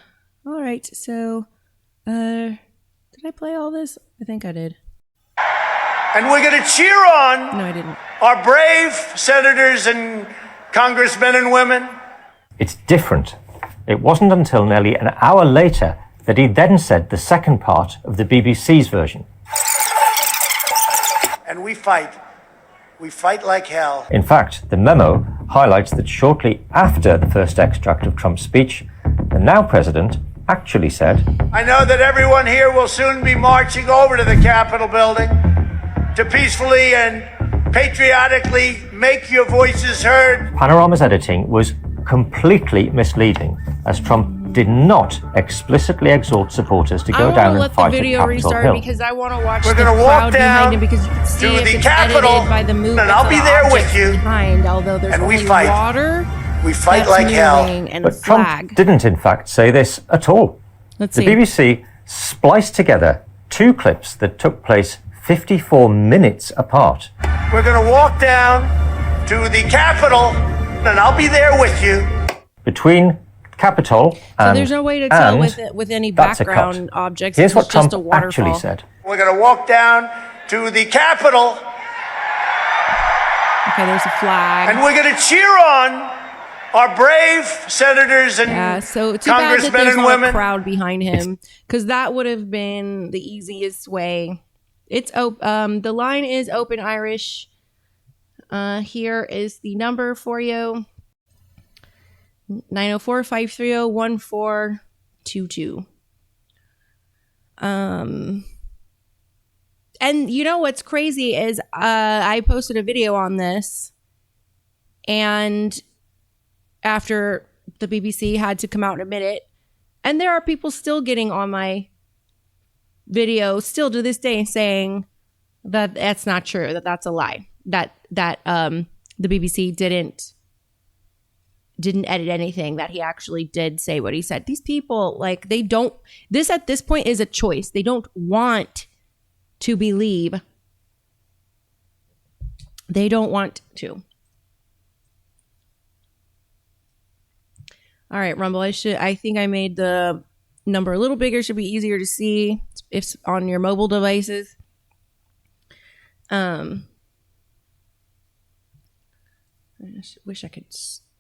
All right. So, did I play all this? I think I did. And we're going to cheer on No, I didn't. our brave senators and congressmen and women. It's different. It wasn't until nearly an hour later that he then said the second part of the BBC's version. And we fight. We fight like hell. In fact, the memo highlights that shortly after the first extract of Trump's speech, the now president actually said, I know that everyone here will soon be marching over to the Capitol building to peacefully and patriotically make your voices heard. Panorama's editing was completely misleading, as Trump did not explicitly exhort supporters to go down and fight at Capitol restart Hill. because I want to watch We're the gonna crowd walk behind down him because you can see to if the it's Capitol, edited by the movement and I'll be there with you. behind. Although there's And we only fight. water, We fight that's like hell. moving and a But Trump flag. didn't, in fact, say this at all. Let's The see. BBC spliced together two clips that took place 54 minutes apart. We're going to walk down to the Capitol, and I'll be there with you. Between Capitol So and there's no way to tell and with any that's a cut. background objects. Here's It's what just Trump a waterfall. actually said. We're going to walk down to the Capitol, Okay, there's a flag. and we're going to cheer on our brave senators and So too bad that congressmen there's and not women. a crowd behind him, because that would have been the easiest way. It's the line is open Irish. Here is the number for you: 904-530-1422. And you know what's crazy is I posted a video on this, and after the BBC had to come out and admit it, and there are people still getting on my video still to this day saying that that's not true, that that's a lie, that the BBC didn't edit anything, that he actually did say what he said. These people, like, they don't, this at this point is a choice. They don't want to believe. They don't want to. All right, Rumble, I think I made the number a little bigger. Should be easier to see if on your mobile devices. I just wish I could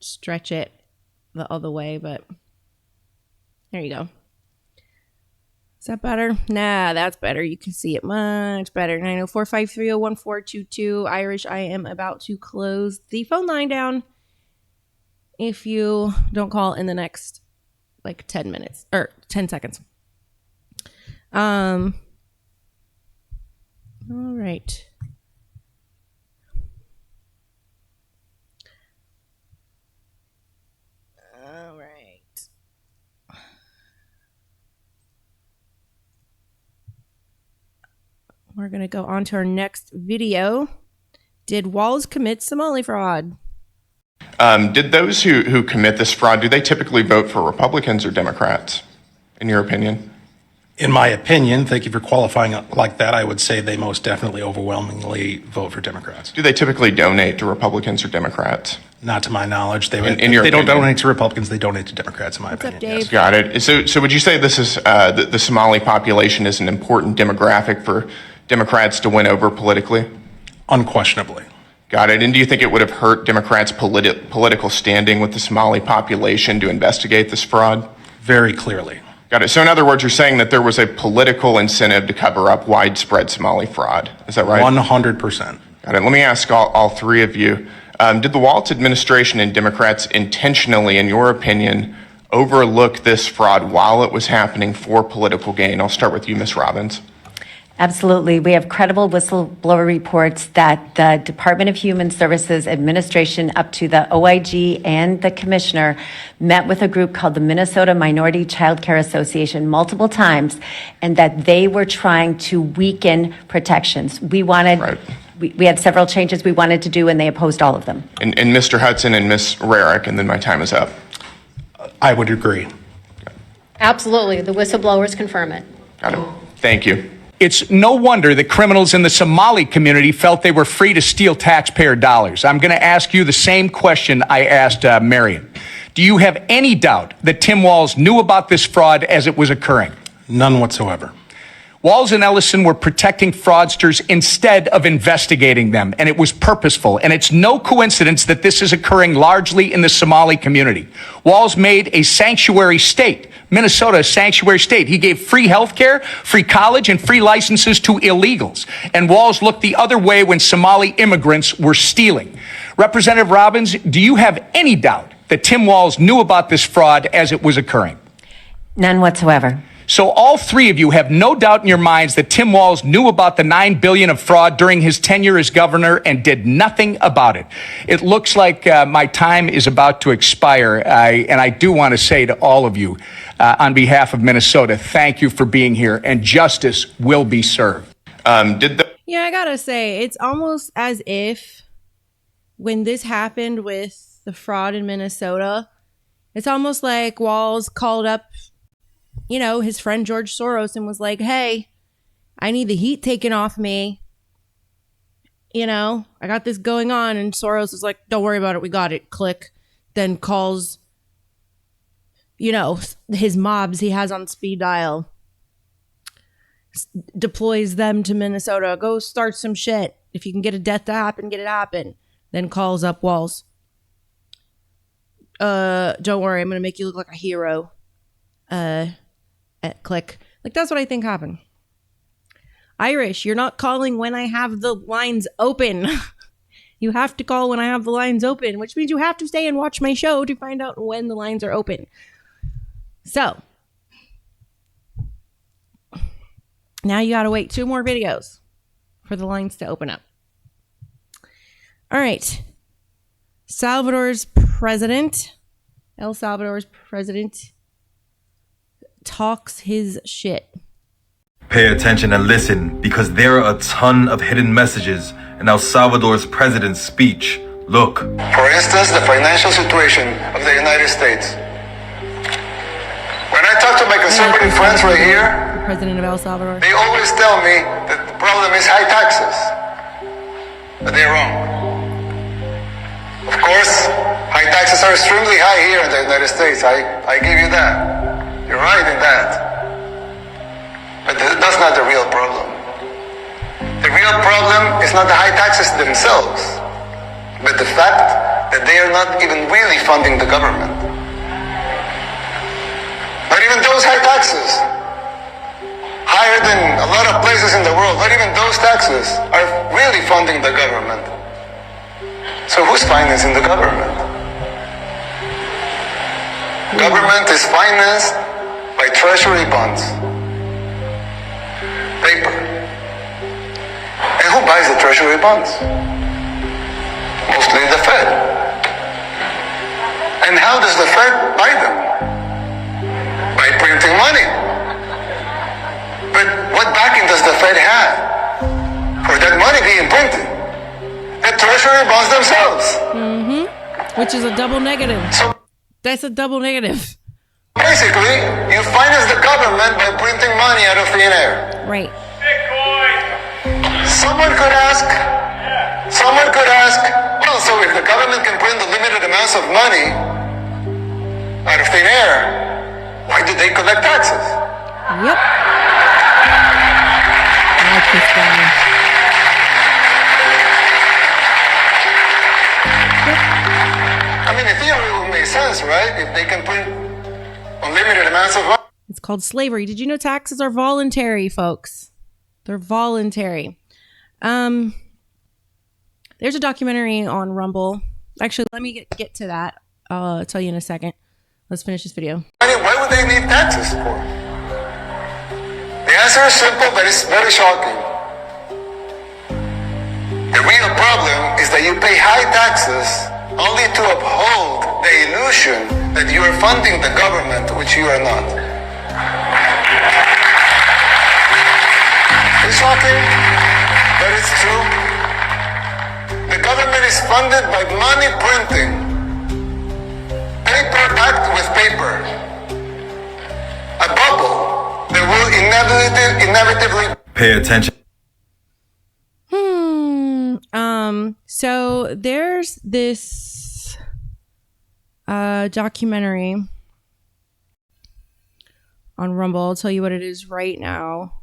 stretch it the other way, but there you go. Is that better? Nah, that's better. You can see it much better. 904-530-1422. Irish, I am about to close the phone line down if you don't call in the next like 10 minutes or 10 seconds. All right. All right. We're going to go on to our next video. Did Walz commit Somali fraud? Did those who commit this fraud, do they typically vote for Republicans or Democrats, in your opinion? In my opinion, thank you for qualifying it like that, I would say they most definitely overwhelmingly vote for Democrats. Do they typically donate to Republicans or Democrats? Not to my knowledge. They your don't opinion? donate to Republicans, they donate to Democrats, in my opinion. Dave? Yes. Got it. So would you say this is the Somali population is an important demographic for Democrats to win over politically? Unquestionably. Got it. And do you think it would have hurt Democrats' political standing with the Somali population to investigate this fraud? Very clearly. Got it. So in other words, you're saying that there was a political incentive to cover up widespread Somali fraud. Is that right? 100%. Got it. Let me ask all three of you. Did the Walz administration and Democrats intentionally, in your opinion, overlook this fraud while it was happening for political gain? I'll start with you, Ms. Robbins. Absolutely. We have credible whistleblower reports that the Department of Human Services administration up to the OIG and the commissioner met with a group called the Minnesota Minority Child Care Association multiple times, and that they were trying to weaken protections. We wanted, we had several changes we wanted to do, and they opposed all of them. And Mr. Hudson and Ms. Rarick, and then my time is up. I would agree. Absolutely. The whistleblowers confirm it. Got it. Thank you. It's no wonder that criminals in the Somali community felt they were free to steal taxpayer dollars. I'm going to ask you the same question I asked Marion. Do you have any doubt that Tim Walz knew about this fraud as it was occurring? None whatsoever. Walz and Ellison were protecting fraudsters instead of investigating them, and it was purposeful. And it's no coincidence that this is occurring largely in the Somali community. Walz made a sanctuary state, Minnesota, a sanctuary state. He gave free health care, free college, and free licenses to illegals. And Walz looked the other way when Somali immigrants were stealing. Representative Robbins, do you have any doubt that Tim Walz knew about this fraud as it was occurring? None whatsoever. So all three of you have no doubt in your minds that Tim Walz knew about the $9 billion of fraud during his tenure as governor and did nothing about it. It looks like my time is about to expire. And I do want to say to all of you, on behalf of Minnesota, thank you for being here, and justice will be served. Yeah, I gotta say, it's almost as if when this happened with the fraud in Minnesota, it's almost like Walz called up, his friend George Soros and was like, hey, I need the heat taken off me. I got this going on. And Soros is like, don't worry about it. We got it. Click. Then calls, his mobs he has on speed dial, deploys them to Minnesota. Go start some shit. If you can get a death to happen, get it happen. Then calls up Walz. Don't worry. I'm going to make you look like a hero. Click. Like, that's what I think happened. Irish, you're not calling when I have the lines open. You have to call when I have the lines open, which means you have to stay and watch my show to find out when the lines are open. So, now you got to wait 2 more videos for the lines to open up. All right. El Salvador's president talks his shit. Pay attention and listen, because there are a ton of hidden messages in El Salvador's president's speech. Look. For instance, the financial situation of the United States. When I talk to my conservative friends right here, the president of El Salvador, they always tell me that the problem is high taxes. But they're wrong. Of course, high taxes are extremely high here in the United States. I give you that. You're right in that. But that's not the real problem. The real problem is not the high taxes themselves, but the fact that they are not even really funding the government. Not even those high taxes, higher than a lot of places in the world, not even those taxes are really funding the government. So who's financing the government? Government is financed by treasury bonds, paper. And who buys the treasury bonds? Mostly the Fed. And how does the Fed buy them? By printing money. But what backing does the Fed have for that money being printed? The treasury bonds themselves. Which is a double negative. That's a double negative. Basically, you finance the government by printing money out of thin air. Right. Someone could ask, well, so if the government can print limited amounts of money out of thin air, why did they collect taxes? Yep. I like this guy. I mean, in theory, it would make sense, right? If they can print unlimited amounts of money. It's called slavery. Did you know taxes are voluntary, folks? They're voluntary. There's a documentary on Rumble. Actually, let me get to that. I'll tell you in a second. Let's finish this video. Why would they need taxes for? The answer is simple, but it's very shocking. The real problem is that you pay high taxes only to uphold the illusion that you are funding the government, which you are not. It's shocking, but it's true. The government is funded by money printing. Paper backed with paper. A bubble that will inevitably... Pay attention. So there's this documentary on Rumble. I'll tell you what it is right now.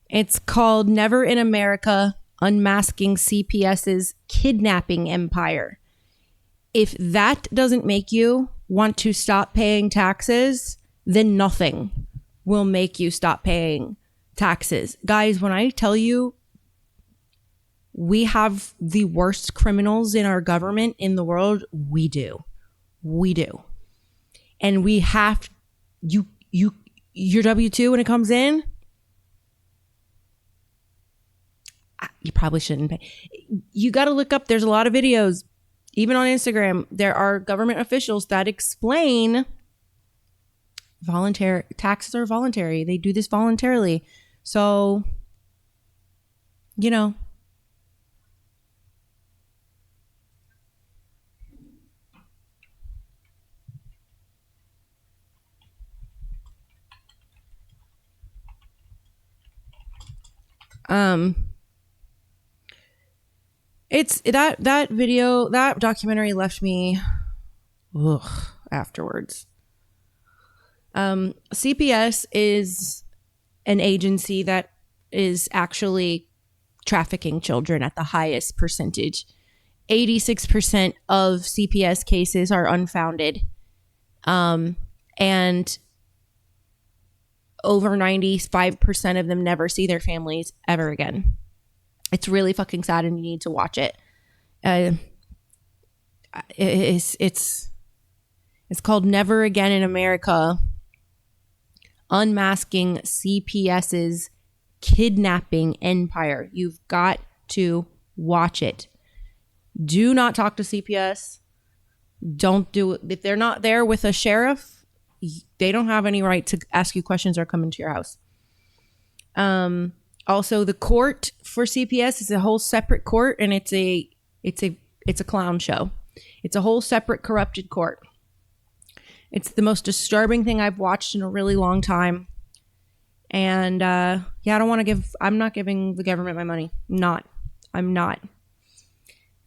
It's called Never in America, Unmasking CPS's Kidnapping Empire. If that doesn't make you want to stop paying taxes, then nothing will make you stop paying taxes. Guys, when I tell you we have the worst criminals in our government in the world. We do. And we have your W-2 when it comes in. You probably shouldn't pay. You got to look up. There's a lot of videos, even on Instagram. There are government officials that explain taxes are voluntary. They do this voluntarily. So, it's that video, that documentary left me afterwards. CPS is an agency that is actually trafficking children at the highest percentage. 86% of CPS cases are unfounded. And over 95% of them never see their families ever again. It's really fucking sad, and you need to watch it. It's called Never Again in America: Unmasking CPS's Kidnapping Empire. You've got to watch it. Do not talk to CPS. Don't do it. If they're not there with a sheriff, they don't have any right to ask you questions or come into your house. Also, the court for CPS is a whole separate court, and it's a clown show. It's a whole separate corrupted court. It's the most disturbing thing I've watched in a really long time. And I'm not giving the government my money. I'm not.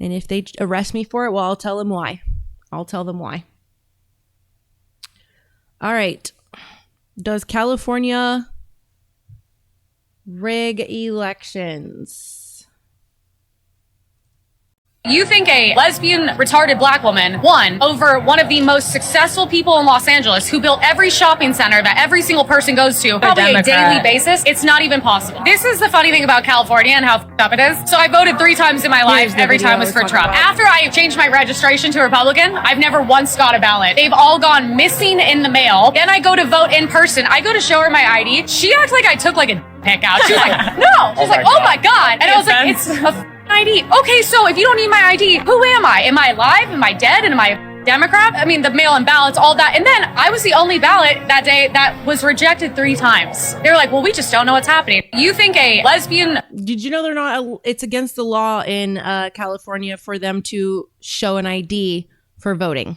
And if they arrest me for it, well, I'll tell them why. All right. Does California rig elections? You think a lesbian, retarded black woman won over one of the most successful people in Los Angeles who built every shopping center that every single person goes to probably a daily basis? It's not even possible. This is the funny thing about California and how f***ed up it is. So I voted 3 times in my life. Every time was for Trump. After I changed my registration to Republican, I've never once got a ballot. They've all gone missing in the mail. Then I go to vote in person. I go to show her my ID. She acts like I took like a pick out. She was like, no. She's like, oh my God. And I was like, it's a ID. Okay, so if you don't need my ID, who am I? Am I alive? Am I dead? And am I a Democrat? I mean, the mail-in ballots, all that. And then I was the only ballot that day that was rejected 3 times. They were like, well, we just don't know what's happening. You think a lesbian... Did you know they're not... It's against the law in California for them to show an ID for voting.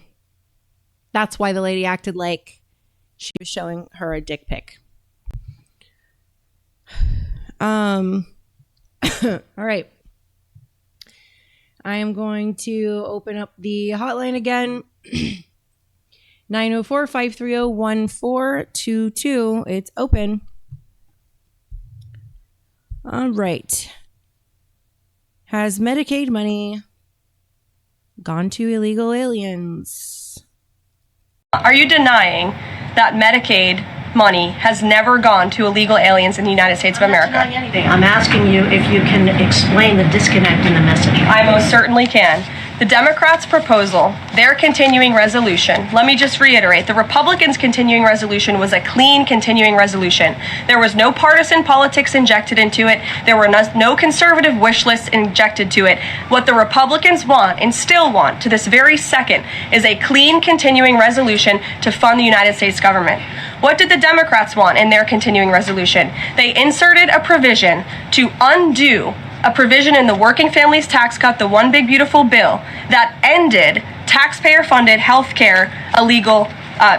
That's why the lady acted like she was showing her a dick pic. All right. I am going to open up the hotline again. 904-530-1422. It's open. All right. Has Medicaid money gone to illegal aliens? Are you denying that Medicaid money has never gone to illegal aliens in the United States of America? I'm not denying anything. I'm asking you if you can explain the disconnect in the message. I most certainly can. The Democrats' proposal, their continuing resolution, let me just reiterate, the Republicans' continuing resolution was a clean continuing resolution. There was no partisan politics injected into it. There were no conservative wish lists injected to it. What the Republicans want and still want to this very second is a clean continuing resolution to fund the United States government. What did the Democrats want in their continuing resolution? They inserted a provision to undo a provision in the Working Families Tax Cut, the One Big Beautiful Bill, that ended taxpayer-funded health care illegal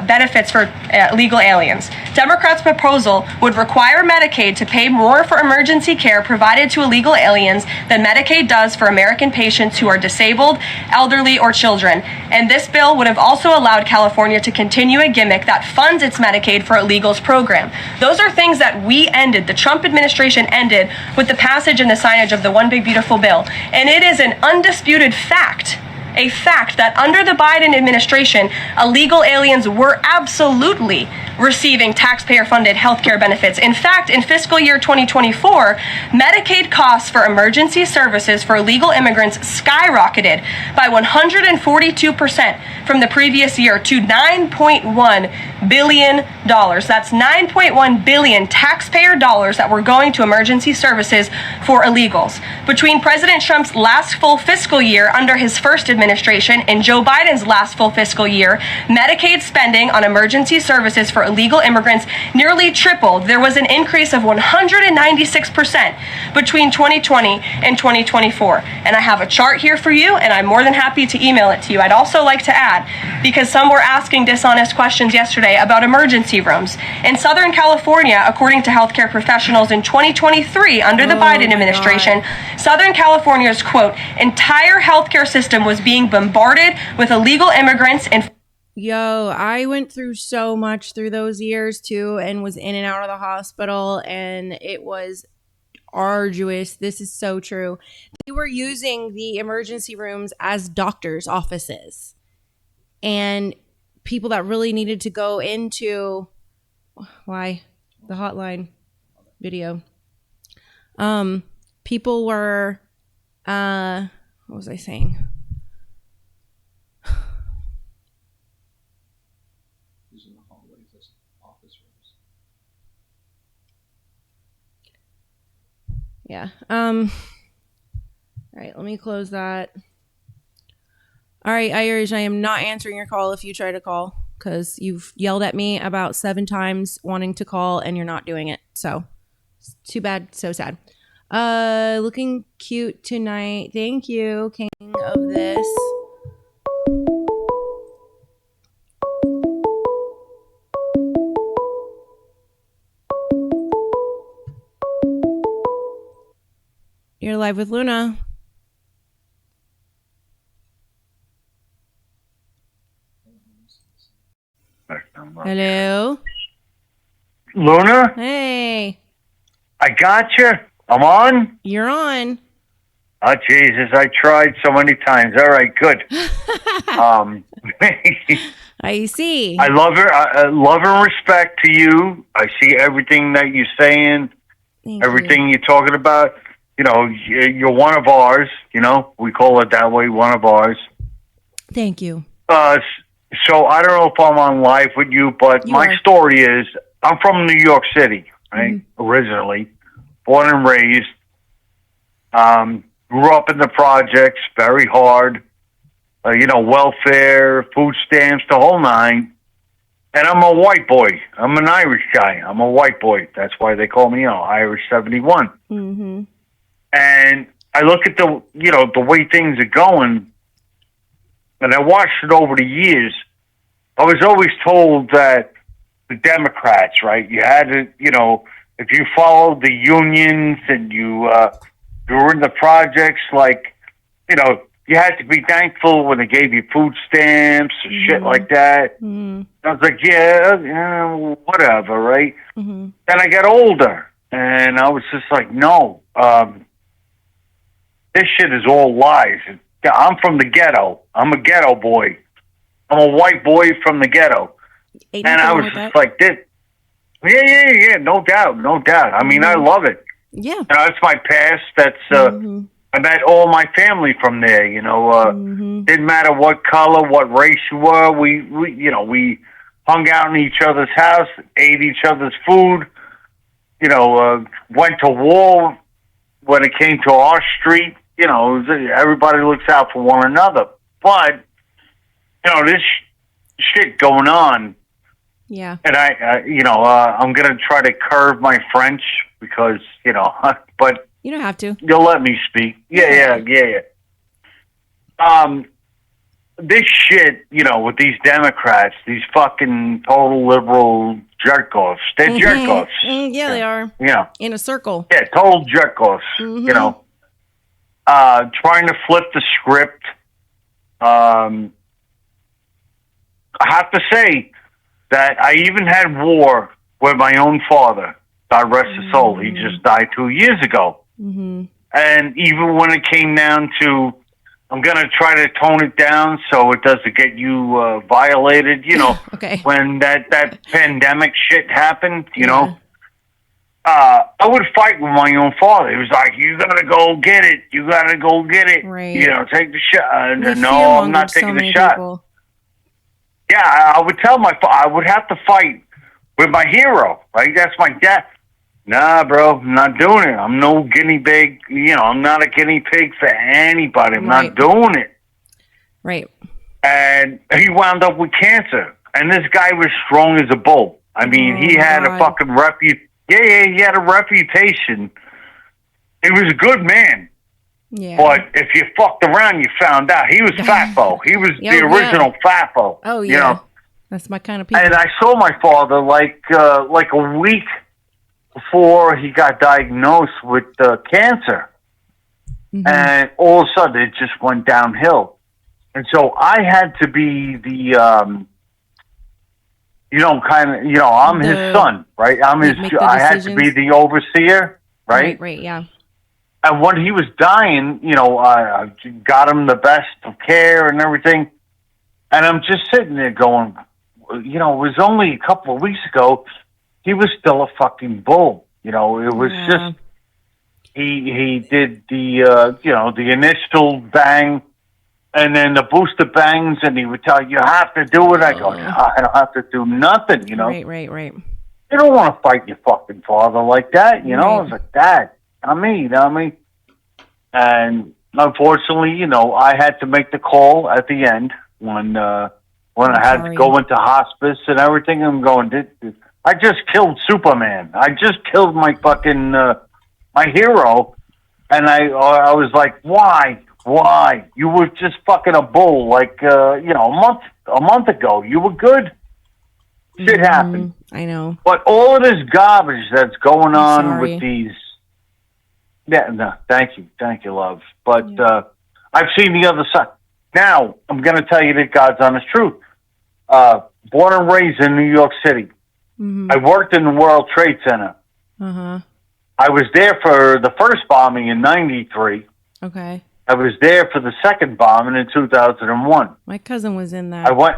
benefits for illegal aliens. Democrats' proposal would require Medicaid to pay more for emergency care provided to illegal aliens than Medicaid does for American patients who are disabled, elderly, or children. And this bill would have also allowed California to continue a gimmick that funds its Medicaid for illegals program. Those are things that we ended, the Trump administration ended, with the passage and the signage of the One Big Beautiful Bill. And it is an undisputed fact, a fact that under the Biden administration, illegal aliens were absolutely receiving taxpayer-funded health care benefits. In fact, in fiscal year 2024, Medicaid costs for emergency services for illegal immigrants skyrocketed by 142% from the previous year to $9.1 billion. That's $9.1 billion taxpayer dollars that were going to emergency services for illegals. Between President Trump's last full fiscal year under his first administration and Joe Biden's last full fiscal year, Medicaid spending on emergency services for illegal immigrants nearly tripled. There was an increase of 196% between 2020 and 2024. And I have a chart here for you, and I'm more than happy to email it to you. I'd also like to add, because some were asking dishonest questions yesterday about emergency rooms. In Southern California, according to healthcare professionals in 2023, under the Biden administration, Southern California's, quote, entire healthcare system was being bombarded with illegal immigrants and Yo, I went through so much through those years too, and was in and out of the hospital, and it was arduous. This is so true. They were using the emergency rooms as doctors' offices, and people that really needed to go into the hotline video. People were what was I saying? Yeah. All right, let me close that. All right, Irish, I am not answering your call if you try to call, because you've yelled at me about 7 times wanting to call and you're not doing it. So, too bad, so sad. Looking cute tonight. Thank you, king of this. You're live with Luna. Hello? Luna? Hey. I got you. I'm on? You're on. Oh, Jesus. I tried so many times. All right, good. I see. I love her. I love and respect to you. I see everything that you're saying, everything you're talking about. You know, you're one of ours. You know, we call it that way, one of ours. Thank you. So I don't know if I'm on live with you, but my story is I'm from New York City, right? Originally, born and raised. Grew up in the projects, very hard. You know, welfare, food stamps, the whole nine. And I'm a white boy. I'm an Irish guy. I'm a white boy. That's why they call me, Irish 71. Mm-hmm. And I look at the way things are going, and I watched it over the years. I was always told that the Democrats, right? You had to, if you followed the unions and you were in the projects, you had to be thankful when they gave you food stamps or shit like that. I was like, yeah, whatever, right? Then I got older, and I was just like, no, this shit is all lies. I'm from the ghetto. I'm a ghetto boy. I'm a white boy from the ghetto. And I was just like, this. Yeah, no doubt. I mean, I love it. Yeah. That's my past. That's, I met all my family from there, didn't matter what color, what race you were. We hung out in each other's house, ate each other's food, went to war when it came to our street. Everybody looks out for one another. But, this shit going on. Yeah. And I'm going to try to curb my French because, but. You don't have to. You'll let me speak. Yeah. This shit, with these Democrats, these fucking total liberal jerk-offs. They're jerk-offs. Yeah, they are. Yeah. In a circle. Yeah, total jerk-offs, trying to flip the script. I have to say that I even had war with my own father. God rest his soul. He just died 2 years ago. And even when it came down to I'm going to try to tone it down so it doesn't get you violated. You know, Okay. when that pandemic shit happened, you know, I would fight with my own father. He was like, you got to go get it. You got to go get it. Right. You know, take the shot. They No, I'm not fear-mongered so taking many the shot. people. Yeah, I would tell I would have to fight with my hero, right? That's my dad. Nah, bro, I'm not doing it. I'm no guinea pig. You know, I'm not a guinea pig for anybody. I'm not doing it. Right. And he wound up with cancer. And this guy was strong as a bull. I mean, he had a fucking he had a reputation. He was a good man. Yeah. But if you fucked around, you found out. He was Fafo. He was the original Fafo. Oh, yeah. You know? That's my kind of people. And I saw my father like a week before he got diagnosed with cancer. Mm-hmm. And all of a sudden it just went downhill. And so I had to be the, I'm his son, right? I had to be the overseer, right? Right, yeah. And when he was dying, I got him the best of care and everything. And I'm just sitting there going, it was only a couple of weeks ago, he was still a fucking bull. It was just, he did the initial bang and then the booster bangs, and he would tell you have to do it. I go, no, I don't have to do nothing, Right. You don't want to fight your fucking father like that, I was like, Dad, not me. And unfortunately, I had to make the call at the end when I had to go into hospice and everything. I'm going, I just killed Superman. I just killed my fucking my hero, and I was like, why? You were just fucking a bull, like a month ago. You were good. Shit happened. I know. But all of this garbage that's going on with these. Yeah, no, thank you, love. But I've seen the other side. Now I'm going to tell you the God's honest truth. Born and raised in New York City. Mm-hmm. I worked in the World Trade Center. Uh-huh. I was there for the first bombing in '93. Okay. I was there for the second bombing in 2001. My cousin was in that. I went.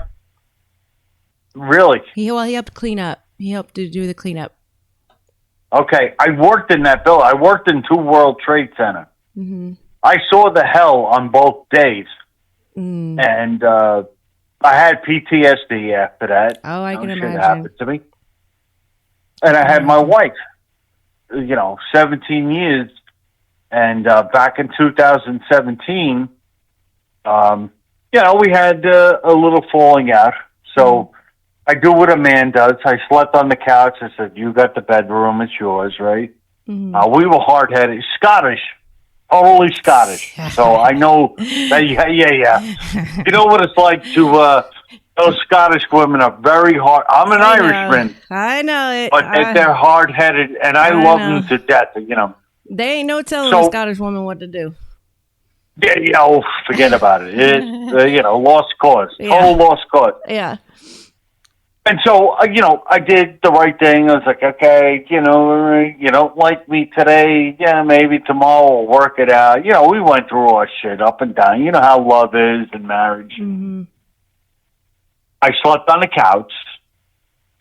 Really? He helped clean up. He helped to do the cleanup. Okay, I worked in that building. I worked in 2 World Trade Center. Mm-hmm. I saw the hell on both days, and I had PTSD after that. Oh, I can shit imagine. happened to me, and I had my wife. 17 years, and back in 2017, we had a little falling out. So I do what a man does. I slept on the couch. I said, "You got the bedroom; it's yours, right?" Mm-hmm. We were hard-headed, Scottish, totally Scottish. So I know that. Yeah. You know what it's like to. Those Scottish women are very hard. I'm an Irishman. I know it. But they're hard-headed, and I love them to death, They ain't no telling a Scottish woman what to do. Yeah, forget about it. It's, lost cause. Total lost cause. Yeah. And so, I did the right thing. I was like, okay, you don't like me today. Yeah, maybe tomorrow we'll work it out. We went through our shit up and down. You know how love is in marriage. Mm-hmm. I slept on the couch,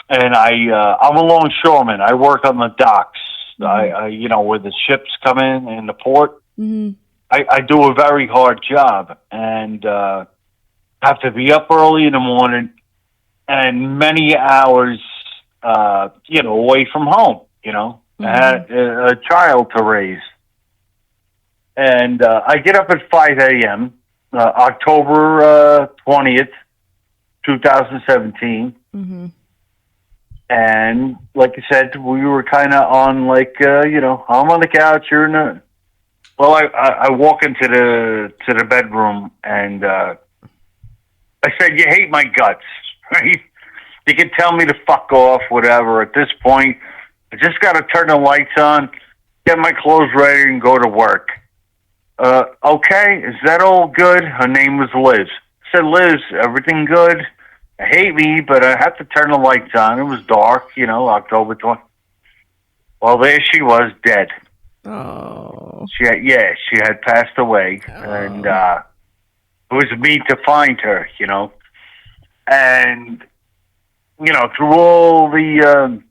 and I'm a longshoreman. I work on the docks. Mm-hmm. Where the ships come in the port. Mm-hmm. I do a very hard job, and have to be up early in the morning and many hours, away from home. Mm-hmm. I had a child to raise, and I get up at 5 a.m. October 20th. 2017, and like I said, we were kind of on I'm on the couch. You're in the. Well, I walk into the bedroom, and I said, "You hate my guts, right? You can tell me to fuck off, whatever. At this point, I just got to turn the lights on, get my clothes ready, and go to work." Okay, is that all good? Her name was Liz. I said, "Liz, everything good? I hate me, but I have to turn the lights on." It was dark, October 20th. Well, there she was, dead. Oh. She had passed away. And It was me to find her, and through all the,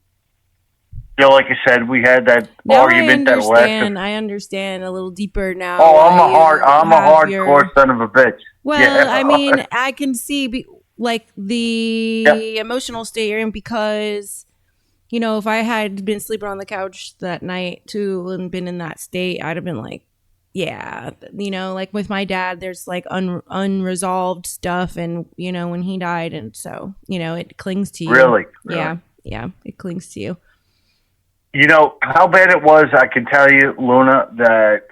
like I said, we had that Now argument that lasted. I understand a little deeper now. Oh, why I'm you a have hardcore son of a bitch. Well, Yeah. I mean, I can see the emotional state you're in because, if I had been sleeping on the couch that night too and been in that state, I'd have been like, yeah, like with my dad, there's like unresolved stuff, and when he died, and so it clings to you. Really? Yeah, it clings to you. How bad it was, I can tell you, Luna, that,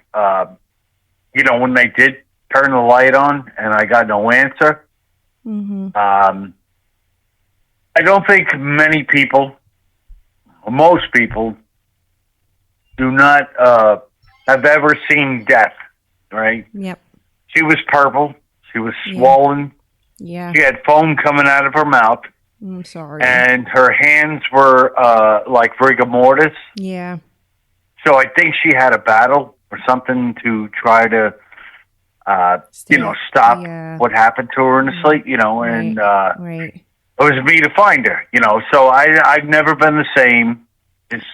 when they did turn the light on and I got no answer, Mm-hmm. I don't think many people, most people, do not have ever seen death, right? Yep. She was purple. She was swollen. Yeah. She had foam coming out of her mouth. I'm sorry. And her hands were like rigor mortis. Yeah. So I think she had a battle or something to try to, stop what happened to her in the sleep, and right. It was me to find her, So I've never been the same. It's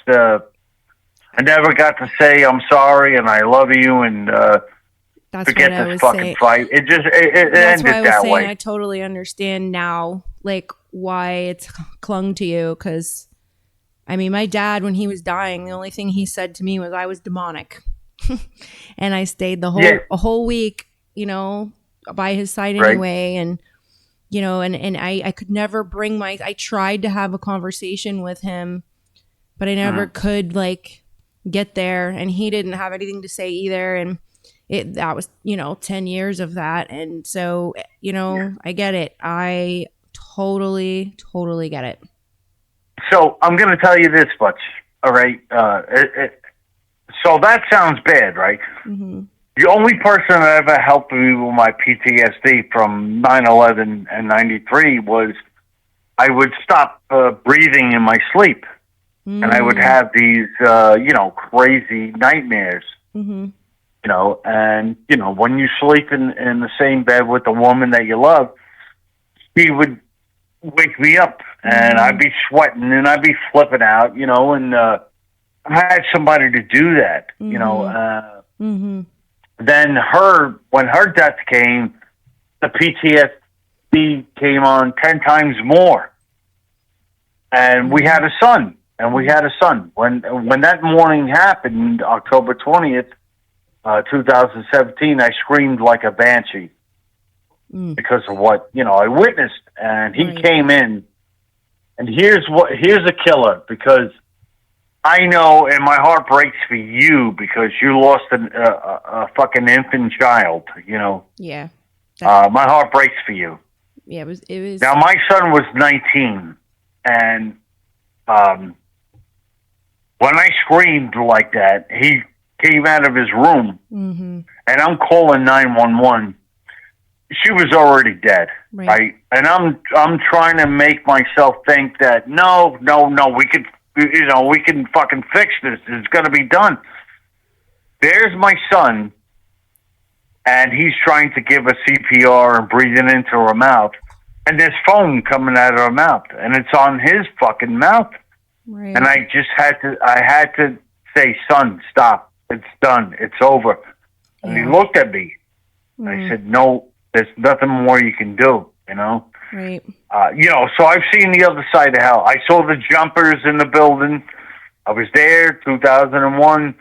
I never got to say I'm sorry and I love you and That's forget what I this was fucking saying. fight. It just it That's ended why I was that saying way. I totally understand now, like why it's clung to you. Because, I mean, my dad, when he was dying, the only thing he said to me was I was demonic, and I stayed a whole week, by his side anyway, and and I could never bring I tried to have a conversation with him, but I never could get there, and he didn't have anything to say either, and that was 10 years of that, and so I get it. I totally get it. So I'm going to tell you this much, all right? So that sounds bad, right? Mm-hmm. The only person that ever helped me with my PTSD from 9/11 and 93 was I would stop breathing in my sleep. And I would have these, crazy nightmares. Mm-hmm. And, when you sleep in the same bed with the woman that you love, she would wake me up and I'd be sweating and I'd be flipping out, and I had somebody to do that, Then when her death came, the PTSD came on 10 times more. And we had a son. When that morning happened, October 20th, 2017, I screamed like a banshee because of what, I witnessed. And he came in, and here's a killer, because I know, and my heart breaks for you because you lost a fucking infant child, Yeah. My heart breaks for you. Yeah, it was. Now, my son was 19, and when I screamed like that, he came out of his room, and I'm calling 911. She was already dead, right? And I'm trying to make myself think that no, we could, we can fucking fix this. It's gonna be done. There's my son, and he's trying to give her CPR and breathing into her mouth, and there's foam coming out of her mouth, and it's on his fucking mouth. Right. And I had to say, son, stop. It's done. It's over. And he looked at me. I said, no, there's nothing more you can do, Right. So I've seen the other side of hell. I saw the jumpers in the building. I was there, 2001.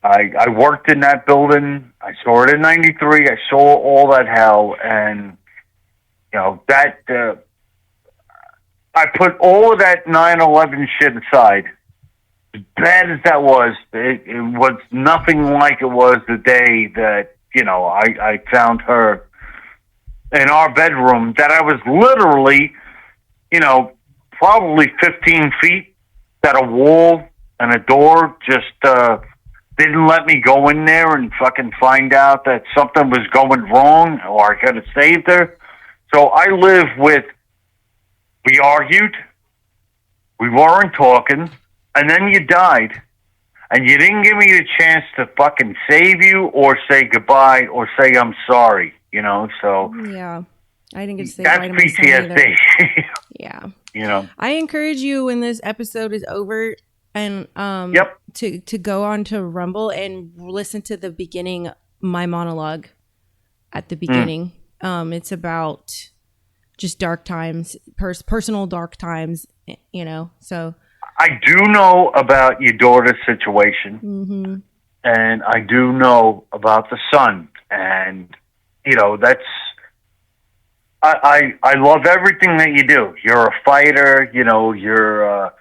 I worked in that building. I saw it in 93. I saw all that hell. And, I put all of that 9/11 shit aside. As bad as that was, it was nothing like it was the day that, I found her in our bedroom, that I was literally, probably 15 feet at a wall and a door, just didn't let me go in there and fucking find out that something was going wrong or I could have saved her. So I live with, we argued, we weren't talking, and then you died. And you didn't give me a chance to fucking save you or say goodbye or say I'm sorry. you know, so Yeah. I didn't get to say that's bye to my son either. PTSD. Yeah. You know, I encourage you when this episode is over and to go on to Rumble and listen to the beginning, my monologue at the beginning. It's about just dark times, personal dark times, you know. So I do know about your daughter's situation, and I do know about the son, and you know that's. I love everything that you do. You're a fighter. You know you're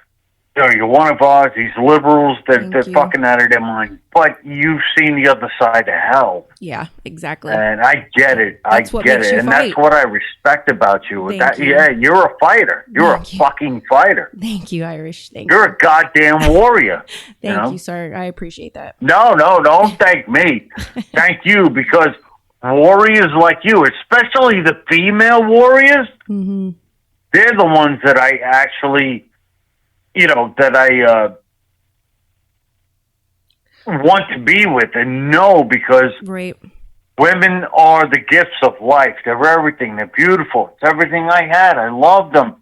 one of ours. These liberals, they're fucking out of their mind. But you've seen the other side of hell. Yeah, exactly. And I get it. That's what makes you and fight. that's what I respect about you. Thank you. Yeah, you're a fighter. You're a fucking fighter. Thank you, Irish. You're a goddamn warrior. Thank you, sir. I appreciate that. No, don't thank me. Thank you, because warriors like you, especially the female warriors, they're the ones that I actually, you know, that I want to be with and know, because women are the gifts of life. They're everything. They're beautiful. It's everything I had. I love them.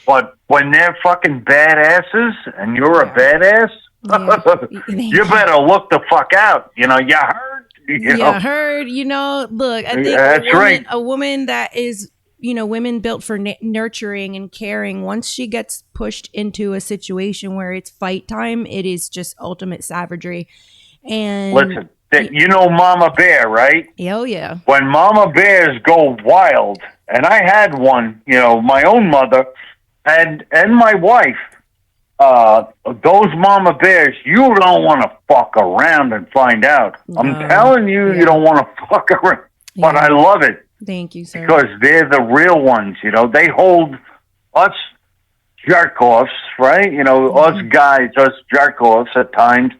But when they're fucking badasses and you're a badass, you better look the fuck out. You know, you heard? You know? Heard. You know, look, I think That's a woman that is, you know, women built for nurturing and caring, once she gets pushed into a situation where it's fight time, it is just ultimate savagery. And listen, you know Mama Bear, right? Oh, yeah. When Mama Bears go wild, and I had one, you know, my own mother and my wife, those Mama Bears, you don't want to fuck around and find out. I'm telling you, you don't want to fuck around. But I love it. Thank you, sir. Because they're the real ones, you know. They hold us jerk-offs, right? You know, us guys, us jerk-offs at times,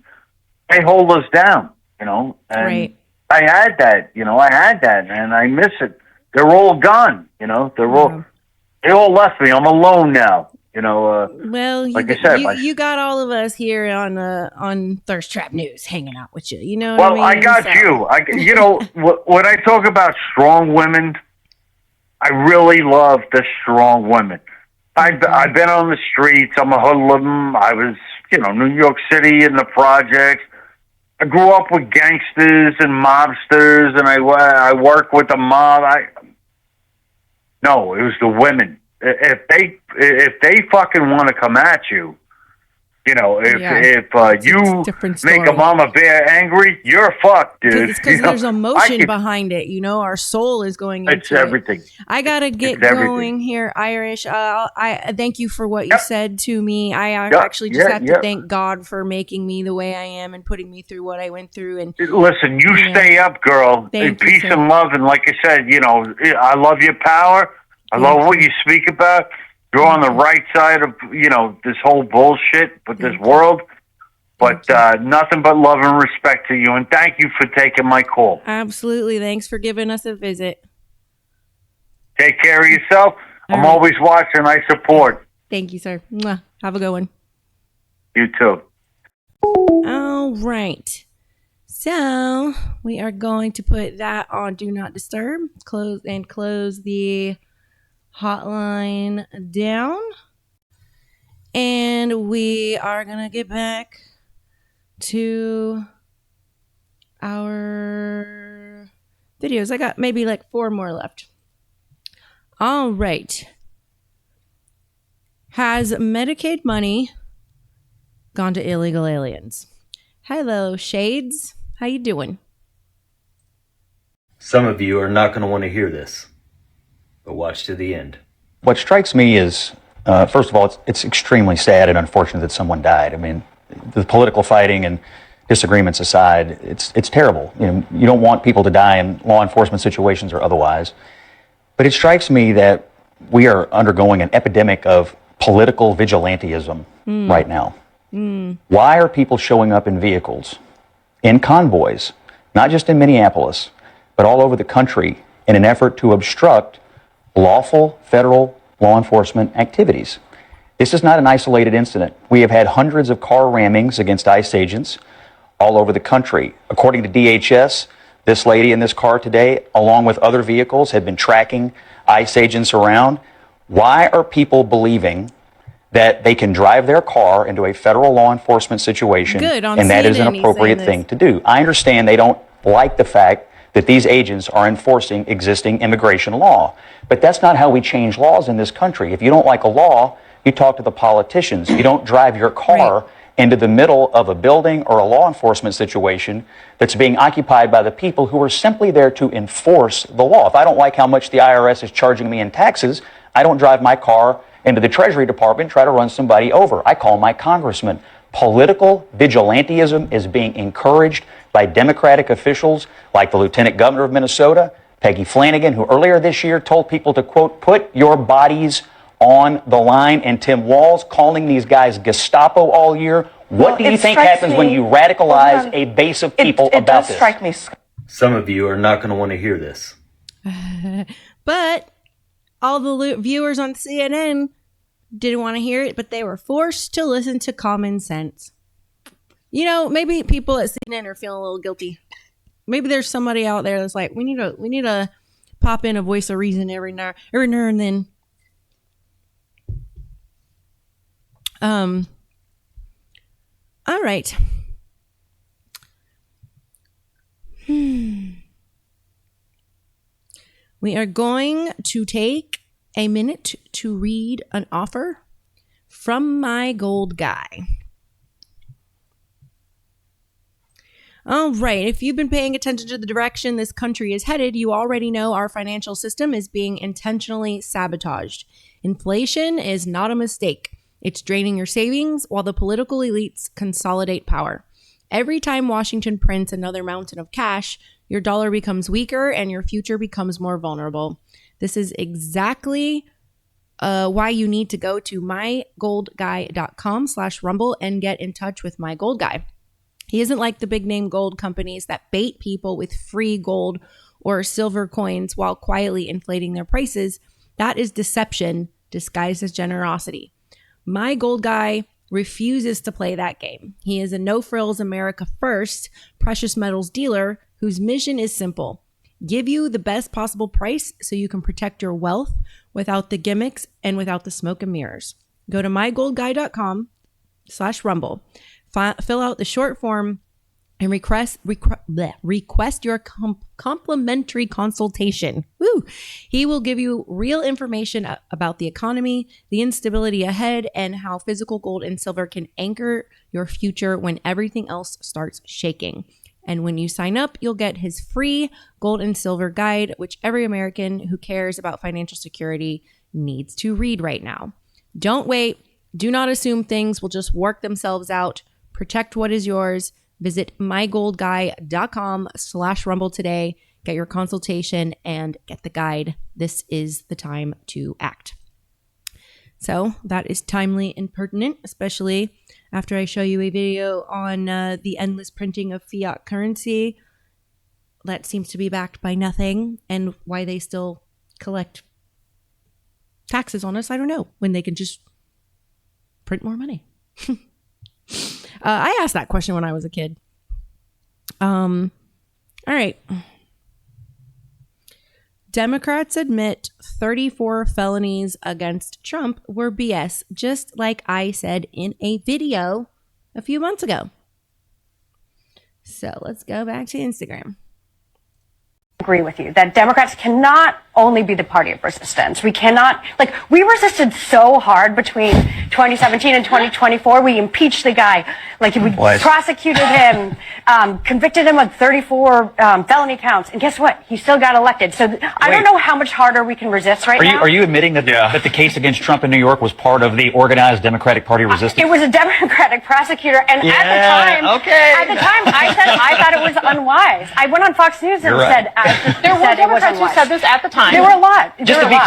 they hold us down, you know. And I had that, you know, and I miss it. They're all gone, you know. They all left me. I'm alone now, you know. Well, like I said, you got all of us here on Thirst Trap News hanging out with you. You know well, what I mean? I got you. You know, when I talk about strong women, I really love the strong women. I've been on the streets. I'm a hoodlum. I was, you know, New York City in the projects. I grew up with gangsters and mobsters, and I worked with the mob. No, it was the women. If they fucking want to come at you, you know, if you make a Mama Bear angry, you're fucked, dude. It's because there's emotion behind it. You know, our soul is going into It's everything. I gotta get going here, Irish. I thank you for what you said to me. I actually just have to thank God for making me the way I am and putting me through what I went through. And listen, you stay up, girl. Peace and love. And like I said, you know, I love your power. I love what you speak about. You're on the right side of, you know, this whole bullshit with this world. But nothing but love and respect to you. And thank you for taking my call. Absolutely. Thanks for giving us a visit. Take care of yourself. I'm always watching. I support. Thank you, sir. Mwah. Have a good one. You too. All right. So we are going to put that on Do Not Disturb. Close the hotline down, and we are gonna get back to our videos. I got maybe like 4 more left. All right. Has Medicaid money gone to illegal aliens? Hello, Shades. How you doing? Some of you are not going to want to hear this, but watch to the end. What strikes me is, first of all, it's extremely sad and unfortunate that someone died. I mean, the political fighting and disagreements aside, it's terrible. You know, you don't want people to die in law enforcement situations or otherwise. But it strikes me that we are undergoing an epidemic of political vigilantism right now. Why are people showing up in vehicles, in convoys, not just in Minneapolis, but all over the country in an effort to obstruct lawful federal law enforcement activities? This is not an isolated incident. We have had hundreds of car rammings against ICE agents all over the country. According to DHS, This lady in this car today, along with other vehicles, had been tracking ICE agents around. Why are people believing that they can drive their car into a federal law enforcement situation Good, on and that is an CNN he's appropriate saying thing to do? I understand they don't like the fact that these agents are enforcing existing immigration law, but that's not how we change laws in this country. If you don't like a law, you talk to the politicians. You don't drive your car into the middle of a building or a law enforcement situation that's being occupied by the people who are simply there to enforce the law. If I don't like how much the IRS is charging me in taxes, I don't drive my car into the Treasury Department and try to run somebody over. I call my congressman. Political vigilantism is being encouraged by Democratic officials like the Lieutenant Governor of Minnesota, Peggy Flanagan, who earlier this year told people to, quote, put your bodies on the line, and Tim Walz calling these guys Gestapo all year. What do you think happens when you radicalize a base of people about this? Strike me. Some of you are not going to want to hear this. But all the viewers on CNN didn't want to hear it, but they were forced to listen to common sense. You know, maybe people at CNN are feeling a little guilty. Maybe there's somebody out there that's like, we need to pop in a voice of reason every now and then. All right. We are going to take a minute to read an offer from my gold guy. All right. If you've been paying attention to the direction this country is headed, you already know our financial system is being intentionally sabotaged. Inflation is not a mistake. It's draining your savings while the political elites consolidate power. Every time Washington prints another mountain of cash, your dollar becomes weaker and your future becomes more vulnerable. This is exactly why you need to go to mygoldguy.com/rumble and get in touch with My Gold Guy. He isn't like the big name gold companies that bait people with free gold or silver coins while quietly inflating their prices. That is deception disguised as generosity. My Gold Guy refuses to play that game. He is a no-frills America First precious metals dealer whose mission is simple: give you the best possible price so you can protect your wealth without the gimmicks and without the smoke and mirrors. Go to mygoldguy.com/rumble. Fill out the short form and request your complimentary consultation. Woo! He will give you real information about the economy, the instability ahead, and how physical gold and silver can anchor your future when everything else starts shaking. And when you sign up, you'll get his free gold and silver guide, which every American who cares about financial security needs to read right now. Don't wait. Do not assume things will just work themselves out. Protect what is yours. Visit mygoldguy.com/rumble today. Get your consultation and get the guide. This is the time to act. So that is timely and pertinent, especially after I show you a video on the endless printing of fiat currency that seems to be backed by nothing, and why they still collect taxes on us. I don't know, when they can just print more money. I asked that question when I was a kid. All right. Democrats admit 34 felonies against Trump were BS, just like I said in a video a few months ago. So let's go back to Instagram. Agree with you that Democrats cannot only be the party of resistance. We cannot, we resisted so hard between 2017 and 2024. We impeached the guy, we prosecuted him, convicted him of 34 felony counts, and guess what? He still got elected. So I don't know how much harder we can resist right now. Are you admitting that that the case against Trump in New York was part of the organized Democratic Party resistance? It was a Democratic prosecutor, and at the time, I thought it was unwise. I went on Fox News and said. There were Democrats who said this at the time. There were a lot. Just to be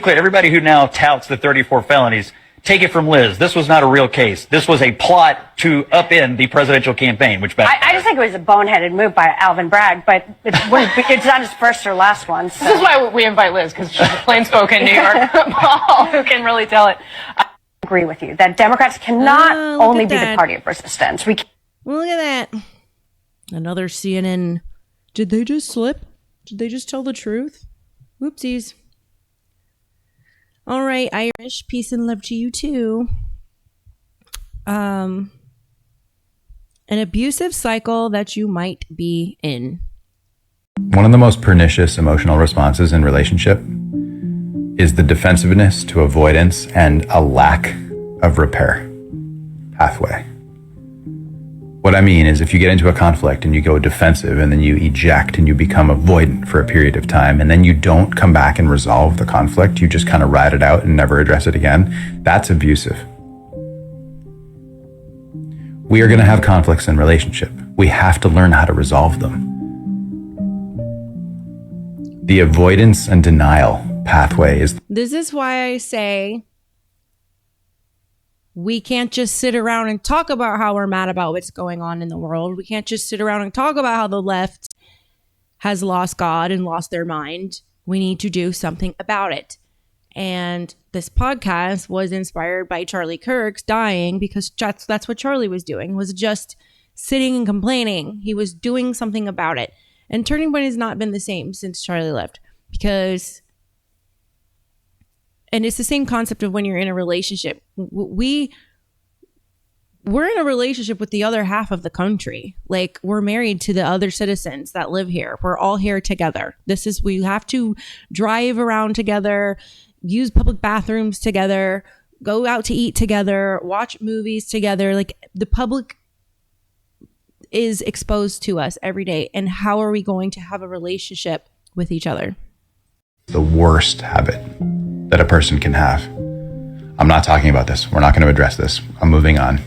clear, everybody who now touts the 34 felonies, take it from Liz. This was not a real case. This was a plot to upend the presidential campaign, which I just think it was a boneheaded move by Alvin Bragg, but it's not his first or last one. So. This is why we invite Liz, because she's a plain-spoken New York Paul who can really tell it. I agree with you that Democrats cannot only be the party of resistance. Look at that. Another CNN Did they just slip? Did they just tell the truth? Whoopsies. All right, Irish, peace and love to you too. An abusive cycle that you might be in. One of the most pernicious emotional responses in relationship is the defensiveness to avoidance and a lack of repair pathway. What I mean is, if you get into a conflict and you go defensive and then you eject and you become avoidant for a period of time and then you don't come back and resolve the conflict, you just kind of ride it out and never address it again, that's abusive. We are going to have conflicts in relationship. We have to learn how to resolve them. The avoidance and denial pathway is... This is why I say we can't just sit around and talk about how we're mad about what's going on in the world. We can't just sit around and talk about how the left has lost God and lost their mind. We need to do something about it. And this podcast was inspired by Charlie Kirk's dying, because that's what Charlie was doing, was just sitting and complaining. He was doing something about it. And Turning Point has not been the same since Charlie left, because... And it's the same concept of when you're in a relationship. We're in a relationship with the other half of the country. Like, we're married to the other citizens that live here. We're all here together. We have to drive around together, use public bathrooms together, go out to eat together, watch movies together. Like, the public is exposed to us every day. And how are we going to have a relationship with each other? The worst habit that a person can have. I'm not talking about this. We're not going to address this. I'm moving on.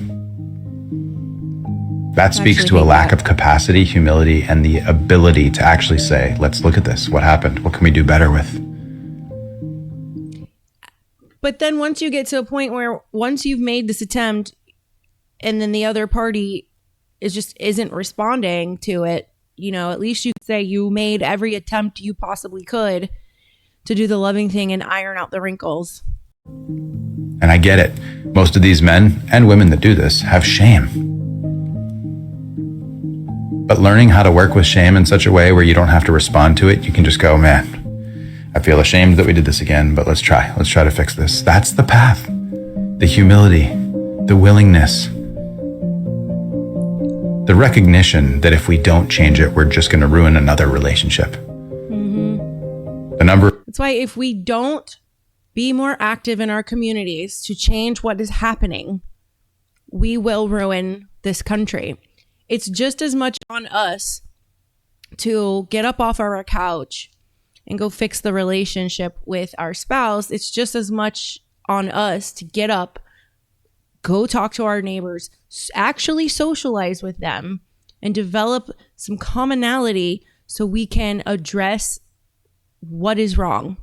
That speaks to a lack of capacity, humility, and the ability to actually say, let's look at this. What happened? What can we do better with? But then once you get to a point where once you've made this attempt and then the other party isn't responding to it, at least you could say you made every attempt you possibly could to do the loving thing and iron out the wrinkles. And I get it. Most of these men and women that do this have shame. But learning how to work with shame in such a way where you don't have to respond to it, you can just go, man, I feel ashamed that we did this again, but let's try to fix this. That's the path. The humility, the willingness, the recognition that if we don't change it, we're just going to ruin another relationship. That's why if we don't be more active in our communities to change what is happening, we will ruin this country. It's just as much on us to get up off our couch and go fix the relationship with our spouse. It's just as much on us to get up, go talk to our neighbors, actually socialize with them, and develop some commonality so we can address what is wrong.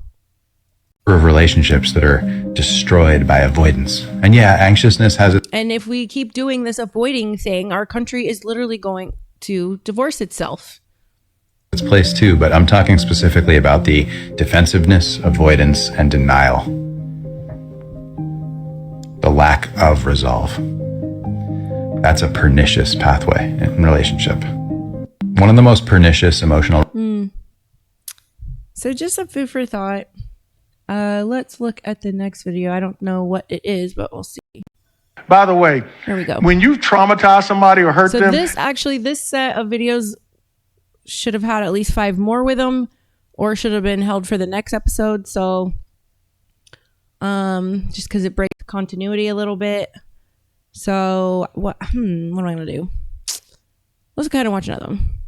Of relationships that are destroyed by avoidance. And yeah, anxiousness has it. And if we keep doing this avoiding thing, our country is literally going to divorce itself. Its place too, but I'm talking specifically about the defensiveness, avoidance, and denial. The lack of resolve. That's a pernicious pathway in relationship. One of the most pernicious emotional... So just some food for thought. Let's look at the next video. I don't know what it is, but we'll see. By the way, here we go. When you traumatize somebody or hurt them... So this set of videos should have had at least 5 more with them, or should have been held for the next episode. So just because it breaks continuity a little bit. So what am I going to do? Let's go ahead and watch another one.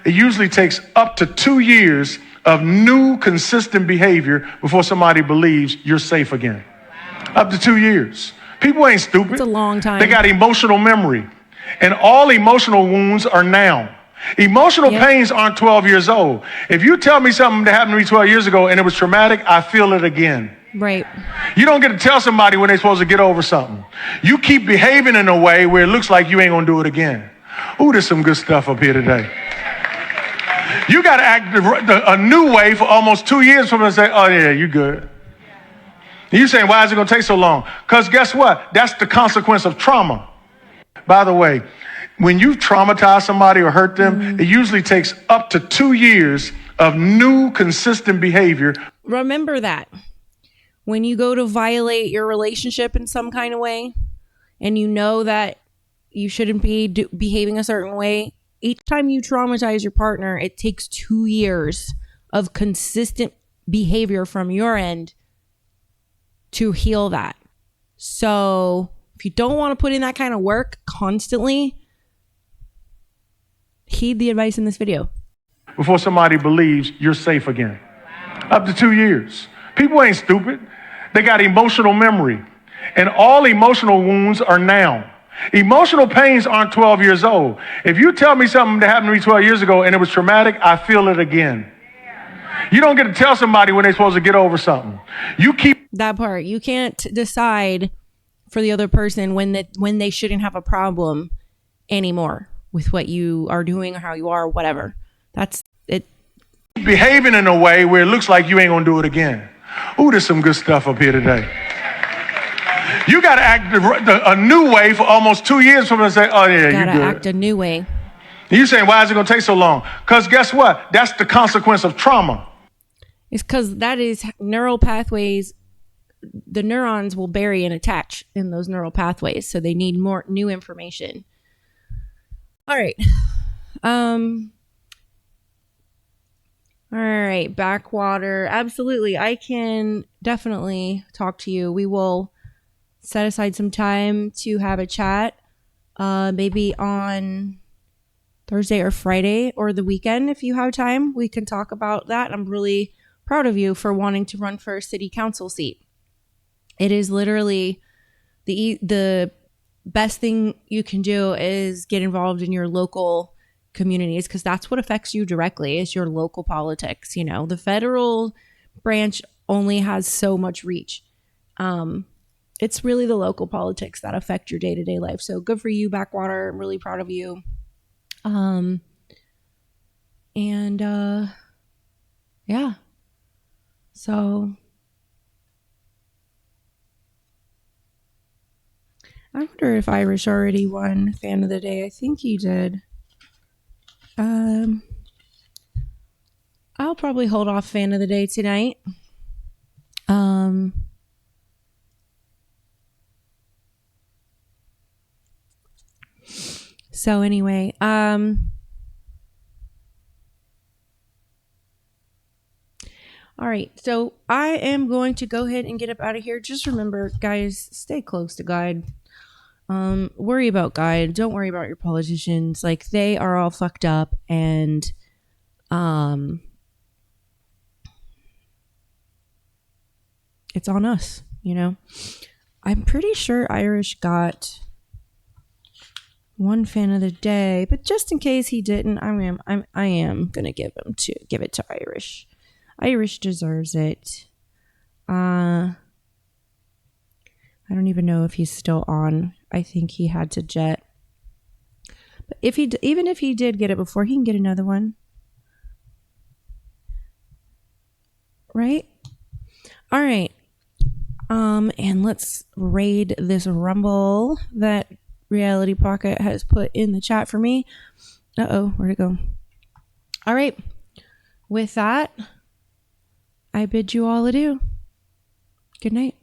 It usually takes up to 2 years of new consistent behavior before somebody believes you're safe again. Up to 2 years. People ain't stupid. It's a long time. They got emotional memory. And all emotional wounds are now. Emotional pains aren't 12 years old. If you tell me something that happened to me 12 years ago and it was traumatic, I feel it again. Right. You don't get to tell somebody when they're supposed to get over something. You keep behaving in a way where it looks like you ain't gonna do it again. Ooh, there's some good stuff up here today. You got to act a new way for almost 2 years for them to say, oh, yeah, you good. And you saying, why is it going to take so long? Because guess what? That's the consequence of trauma. By the way, When you've traumatized somebody or hurt them, it usually takes up to 2 years of new consistent behavior. Remember that. When you go to violate your relationship in some kind of way, and you know that you shouldn't be behaving a certain way, each time you traumatize your partner, it takes 2 years of consistent behavior from your end to heal that. So if you don't want to put in that kind of work constantly, heed the advice in this video. Before somebody believes you're safe again. Up to 2 years. People ain't stupid. They got emotional memory. And all emotional wounds are now. Emotional pains aren't 12 years old. If you tell me something that happened to me 12 years ago and it was traumatic, I feel it again. You don't get to tell somebody when they're supposed to get over something. You keep that part. You can't decide for the other person when they shouldn't have a problem anymore with what you are doing or how you are, or whatever. That's it. Behaving in a way where it looks like you ain't gonna do it again. Ooh, there's some good stuff up here today. You got to act a new way for almost 2 years for them to say, oh yeah, you gotta good. act a new way. You saying, why is it gonna take so long? Because guess what? That's the consequence of trauma. It's because that is neural pathways. The neurons will bury and attach in those neural pathways, so they need more new information. All right. All right, backwater. Absolutely. I can definitely talk to you. We will set aside some time to have a chat, maybe on Thursday or Friday or the weekend. If you have time, we can talk about that. I'm really proud of you for wanting to run for a city council seat. It is literally the best thing you can do is get involved in your local communities, because that's what affects you directly, is your local politics. You know, the federal branch only has so much reach. It's really the local politics that affect your day-to-day life. So good for you, Backwater. I'm really proud of you. Yeah. So I wonder if Irish already won fan of the day. I think he did. I'll probably hold off fan of the day tonight. So anyway, all right. So I am going to go ahead and get up out of here. Just remember, guys, stay close to God. Worry about God. Don't worry about your politicians. Like, they are all fucked up, and it's on us, you know. I'm pretty sure Irish got one fan of the day, but just in case he didn't, I am gonna give it to Irish. Irish deserves it. I don't even know if he's still on. I think he had to jet. But even if he did get it before, he can get another one. Right? All right. And let's raid this Rumble that Reality Pocket has put in the chat for me. Uh-oh, where'd it go? All right. With that, I bid you all adieu. Good night.